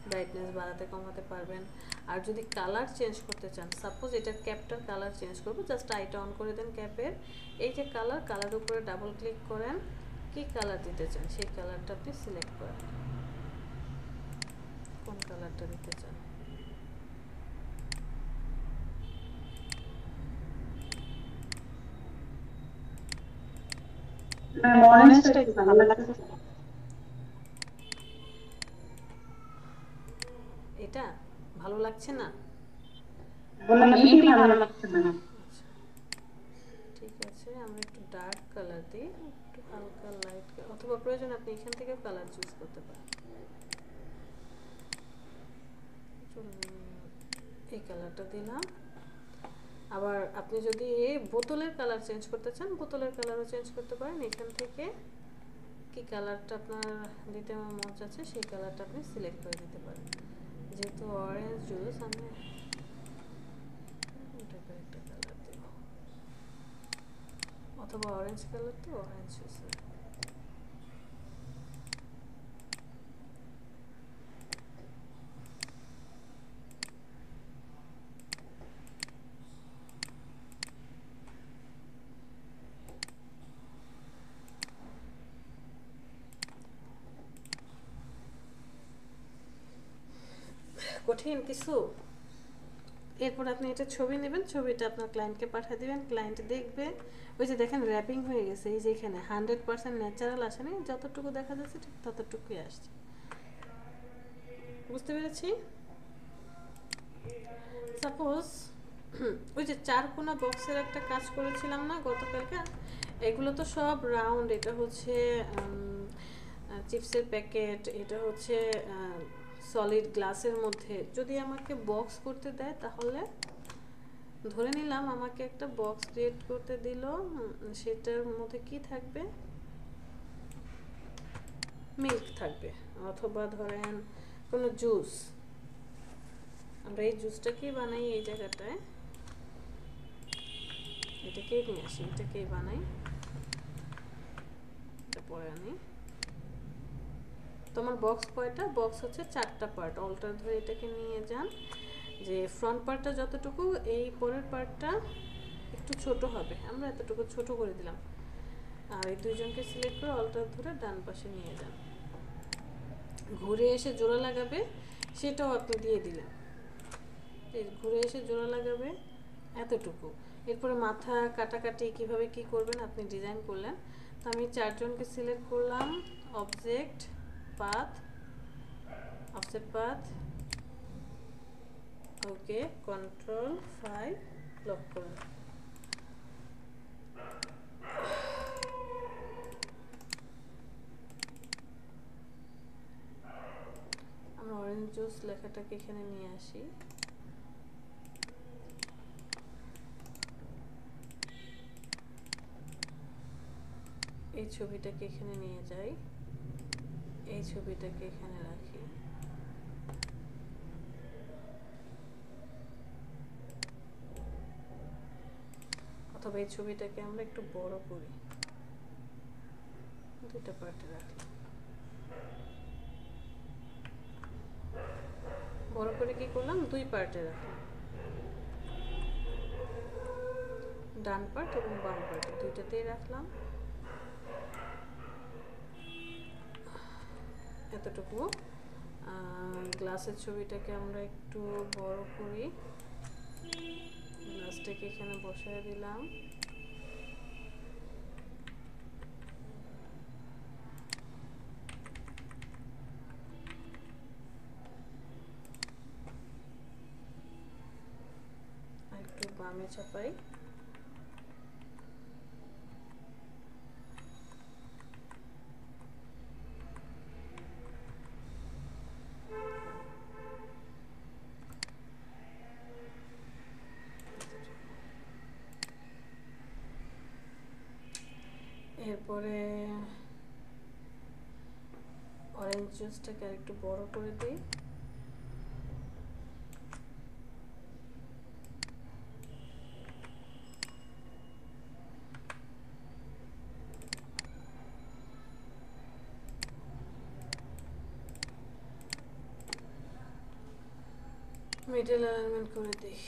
ব্রাইটনেস বাড়াতে কমাতে পারবেন। আর যদি কালার চেঞ্জ করতে চান, সাপোজ এটার ক্যাপটার কালার চেঞ্জ করবো, জাস্ট আইটা অন করে দেন ক্যাপের। এই যে কালার উপরে ডাবল ক্লিক করেন, কি কালার দিতে চান সেই কালারটা আপনি সিলেক্ট করেন, কোন কালারটা দিতে চান। অরেঞ্জটা একটু ভালো লাগছে। এটা ভালো লাগছে না? বললাম এইটাই ভালো লাগছে না। ঠিক আছে, আমরা একটু ডার্ক কালার দিই, একটু হালকা লাইট, অথবা প্রয়োজন আপনি এখান থেকে কালার চুজ করতে পারেন। এই কালারটা দিলাম। আবার আপনি যদি বোতলের কালার চেঞ্জ করতে চান, বোতলের কালারও চেঞ্জ করতে পারেন। এখান থেকে কি কালারটা আপনার দিতে মন চাচ্ছে সেই কালারটা আপনি সিলেক্ট করে দিতে পারেন। যেহেতু অরেঞ্জ জুস, আমি এটাকে একটা কালার দেব, অথবা অরেঞ্জ কালার তো অরেঞ্জ জুস। কঠিন কিছু? এরপর আপনি এটা ছবি নেবেন, ছবিটা আপনার ক্লায়েন্টকে পাঠিয়ে দেবেন, ক্লায়েন্ট দেখবে। ওই যে দেখেন র্যাপিং হয়ে গেছে, এই যে এখানে 100% ন্যাচারাল আসেনি, যতটুকু দেখা যাচ্ছে ঠিক ততটুকুই আসছে। বুঝতে পেরেছি? সাপোজ ওই যে 4 কোণা বক্সের একটা কাজ করেছিলাম না গতকালকে, এগুলো তো সব রাউন্ড। এটা হচ্ছে চিপসের প্যাকেট, এটা হচ্ছে সলিড গ্লাসের মধ্যে। যদি আমাকে বক্স করতে দেয়, তাহলে ধরে নিলাম আমাকে একটা বক্স ক্রিয়েট করতে দিল, সেটার মধ্যে কি থাকবে? মিল্ক থাকবে, অথবা ধরেন কোনো জুস। আমরা এই জুসটাকেই বানাই এই জায়গাটায়, এটাকেই নিয়ে আসি, এটাকেই বানাই, এটা পরে আনি। তোমার বক্স কয়টা? বক্স হচ্ছে 4টা পার্ট। অল্টার ধরে এটাকে নিয়ে যান, যে ফ্রন্ট পার্টটা যতটুকু, এই পরের পার্টটা একটু ছোট হবে, আমরা এতটুকু ছোট করে দিলাম। আর এই দুইজনকে সিলেক্ট করে অল্টার ধরে ডান পাশে নিয়ে যান, ঘুরে এসে জোড়া লাগাবে সেটাও আপনি দিয়ে দিলেন, ঘুরে এসে জোড়া লাগাবে এতটুকু। এরপরে মাথা কাটাকাটি কিভাবে কি করবেন আপনি ডিজাইন করলেন। তো আমি 4 জনকে সিলেক্ট করলাম, অবজেক্ট পাথ, অফসেট পাথ, ওকে, কন্ট্রোল 5 লক করুন। আমরা অরেঞ্জ জুস লেখাটাকে এখানে নিয়ে আসি, এই ছবিটাকে এখানে নিয়ে যাই, এই ছবিটাকে এখানে রাখি, অথবা এই ছবিটাকে আমরা একটু বড় করি, দুইটা পার্টে রাখলাম। বড় করে কি করলাম, দুই পার্টে রাখলাম, ডান পার্ট এবং বাম পার্ট দুইটাতেই রাখলাম। এতটুকু। গ্লাসের ছবিটাকে আমরা একটু বড় করি, গ্লাসটাকে এখানে বসায় দিলাম। আর একটু বামে চাপাই। এরপরে অরেঞ্জ জুসটাকে আর একটু বড় করে দিই। মিডল অ্যালাইনমেন্ট করে দিই।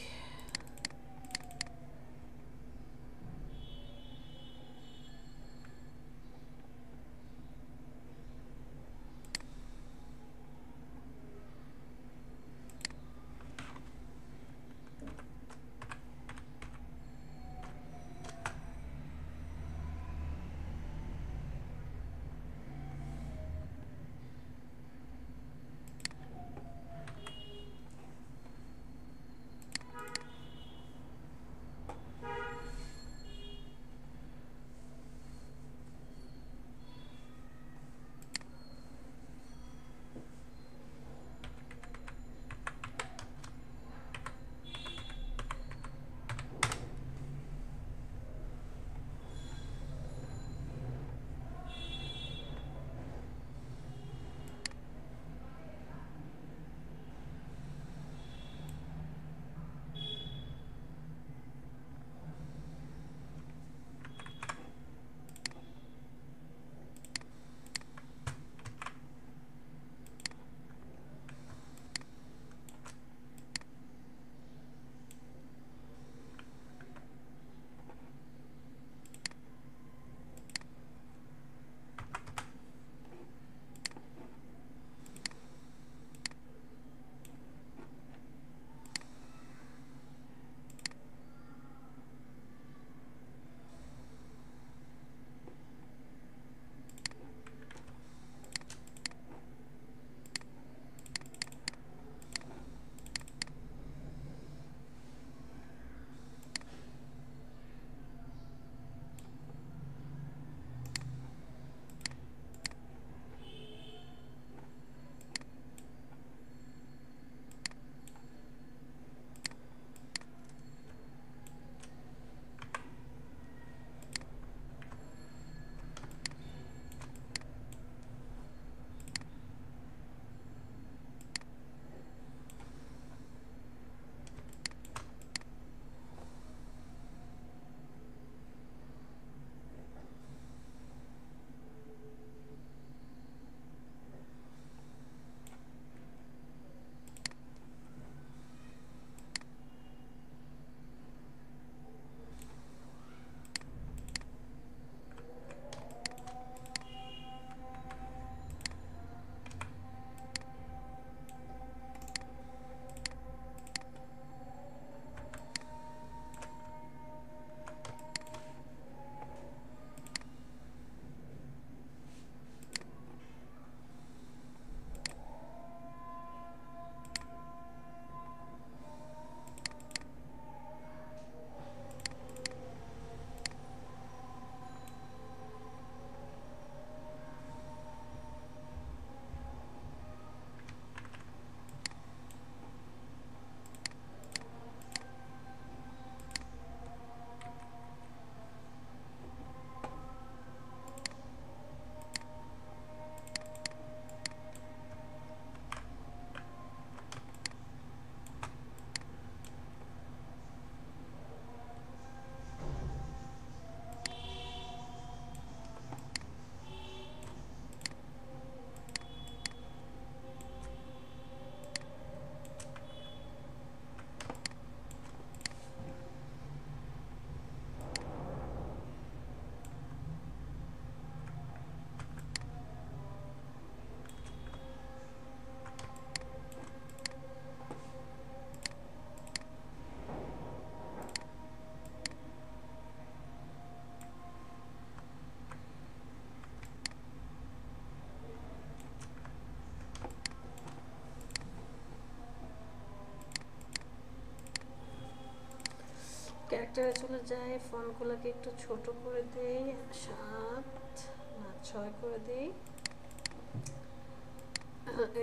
ক্যারেক্টারে চলে যাই, ফন্টগুলোকে একটু ছোট করে দেই, 7 না 6 করে দেই।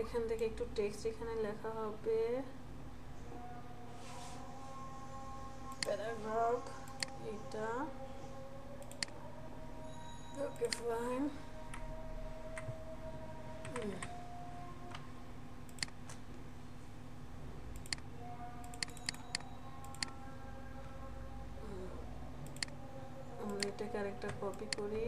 এখান থেকে একটু টেক্সট এখানে লেখা হবে, প্যারাগ্রাফ এটা। Okay fine. আমরা এটাকে আরেকটা কপি করি,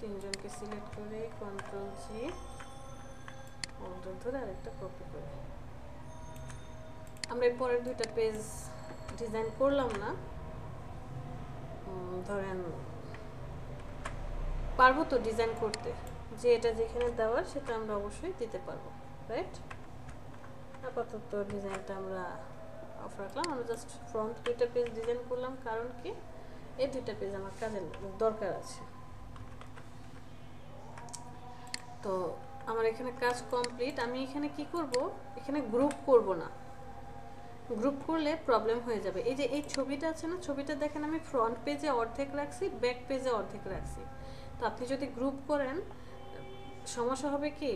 তিনজনকে সিলেক্ট করে কন্ট্রোল জি অল্টার ধরে আরেকটা কপি করি। আমরা এই পরের দুইটা পেজ ডিজাইন করলাম না, ধরেন পারবো তো ডিজাইন করতে, যে এটা যেখানে দেওয়ার সেটা আমরা অবশ্যই দিতে পারবো, রাইট? আপাতত ডিজাইনটা আমরা অফ রাখলাম, আমরা জাস্ট ফ্রন্ট দুইটা পেজ ডিজাইন করলাম, কারণ কি এই দুইটা পেজ আমার কাজে দরকার আছে। তো আমার এখানে কাজ কমপ্লিট। আমি এখানে কি করব, এখানে গ্রুপ করব না, গ্রুপ করলে প্রবলেম হয়ে যাবে। এই যে এই ছবিটা আছে না, ছবিটা দেখেন আমি ফ্রন্ট পেজে অর্ধেক রাখছি, ব্যাক পেজে অর্ধেক রাখছি। তো আপনি যদি গ্রুপ করেন সমস্যা হবে কি,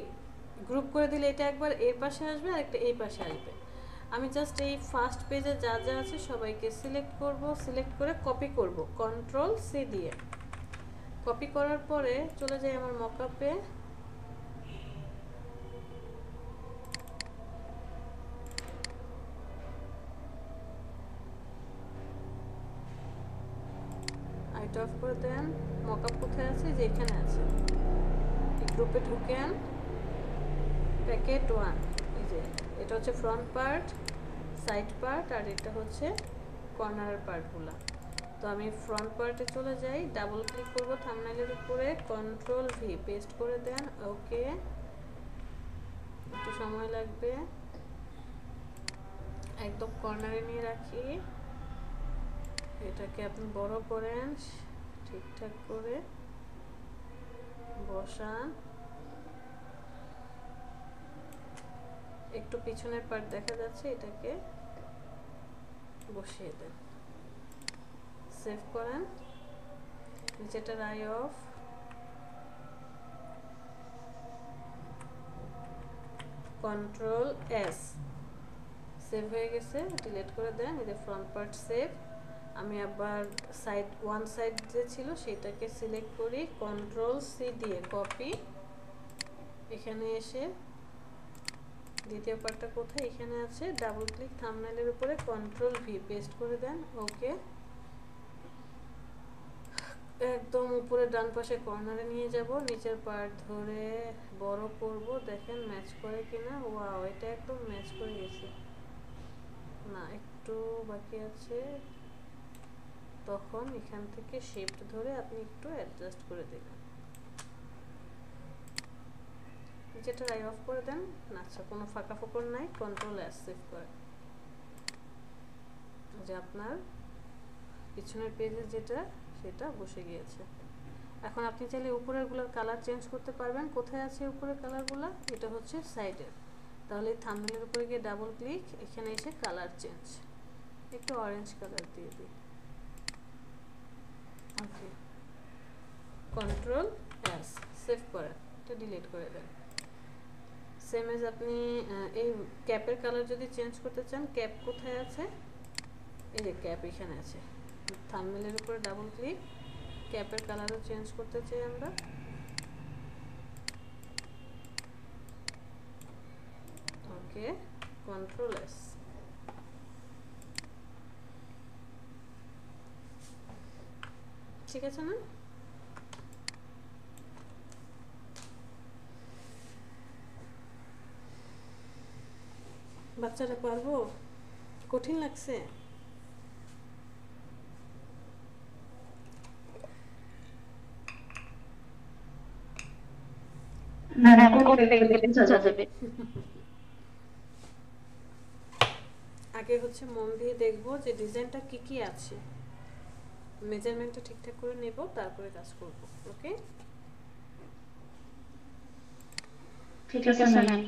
গ্রুপ করে দিলে এটা একবার এই পাশে আসবে আর একটা এই পাশে আসবে। আমি জাস্ট এই ফার্স্ট পেজে যা যা আছে সবাইকে সিলেক্ট করব, সিলেক্ট করে কপি করব কন্ট্রোল সি দিয়ে। কপি করার পরে চলে যাই আমার মকআপে, আইটা অফ করে দেন। মকআপ কোথায় আছে, যে এখানে আছে, এই গ্রুপে ঢুকেন, প্যাকেট 1, এই যে এটা হচ্ছে ফ্রন্ট পার্ট, সাইড পার্ট, আর এটা হচ্ছে কর্নারের পার্টগুলো। তো আমি ফ্রন্ট পার্টে চলে যাই, ডাবল ক্লিক করব থাম্বনেইলের উপরে, কন্ট্রোল ভি পেস্ট করে দেন। ওকে, একটু সময় লাগবে, একদম কর্নারে নিয়ে রাখি। এটাকে আপনি বড় করেন, ঠিকঠাক করে বসান, একটু পিছনের পার্ট দেখা যাচ্ছে, এটাকে বসিয়ে দেন, সেভ করেন। নিচেটা আই অফ, কন্ট্রোল এস, সেভ হয়ে গেছে, ডিলিট করে দেন। এই যে ফ্রন্ট পার্ট সেভ। আমি আবার সাইড ওয়ান সাইড যে ছিল সেটাকে সিলেক্ট করি, কন্ট্রোল সি দিয়ে কপি, এখানে এসে দ্বিতীয় পার্টটা কোথায়, এখানে আছে, ডাবল ক্লিক থাম্বনেইলের উপরে, কন্ট্রোল ভি পেস্ট করে দেন। ওকে, একদম উপরে ডান পাশে কর্নারে নিয়ে যাব, নিচের পার্ট ধরে বড় করব, দেখেন ম্যাচ করে কিনা। ওয়াও, এটা একদম ম্যাচ করে গেছে, না একটু বাকি আছে, তখন এখান থেকে শিফট ধরে আপনি একটু অ্যাডজাস্ট করে দেবেন, যেটা আই অফ করে দেন। আচ্ছা, কোনো ফাঁকা ফোকর নাই, কন্ট্রোল এস সেভ করে, যে আপনার পিছনের পেজে যেটা সেটা বসে গিয়েছে। এখন আপনি চাইলে উপরের গুলোর কালার চেঞ্জ করতে পারবেন। কোথায় আছে উপরের কালারগুলো, এটা হচ্ছে সাইডের। তাহলে থাম্বনেইলের উপরে গিয়ে ডাবল ক্লিক, এখানে এসে কালার চেঞ্জ, একটু অরেঞ্জ কালার দিয়ে দিই। ওকে, কন্ট্রোল এস সেভ করেন, এটা ডিলিট করে দেন। সেম এজ আপনি এই ক্যাপের কালার যদি চেঞ্জ করতে চান, ক্যাপ কোথায় আছে, এই যে ক্যাপ এখানে আছে, থাম্বনেইলের উপরে ডাবল ক্লিক, ক্যাপের কালারও চেঞ্জ করতে চাই আমরা। ওকে, কন্ট্রোল এস, ঠিক আছে না? বাচ্চারা পারবো, কঠিন লাগছে? না করতে গেলে বোঝা যাবে। আগে হচ্ছে মন দিয়ে দেখবো যে ডিজাইনটা কি কি আছে, মেজারমেন্টটা ঠিকঠাক করে নেব, তারপরে কাজ করব। ওকে, ঠিক আছে ম্যাম।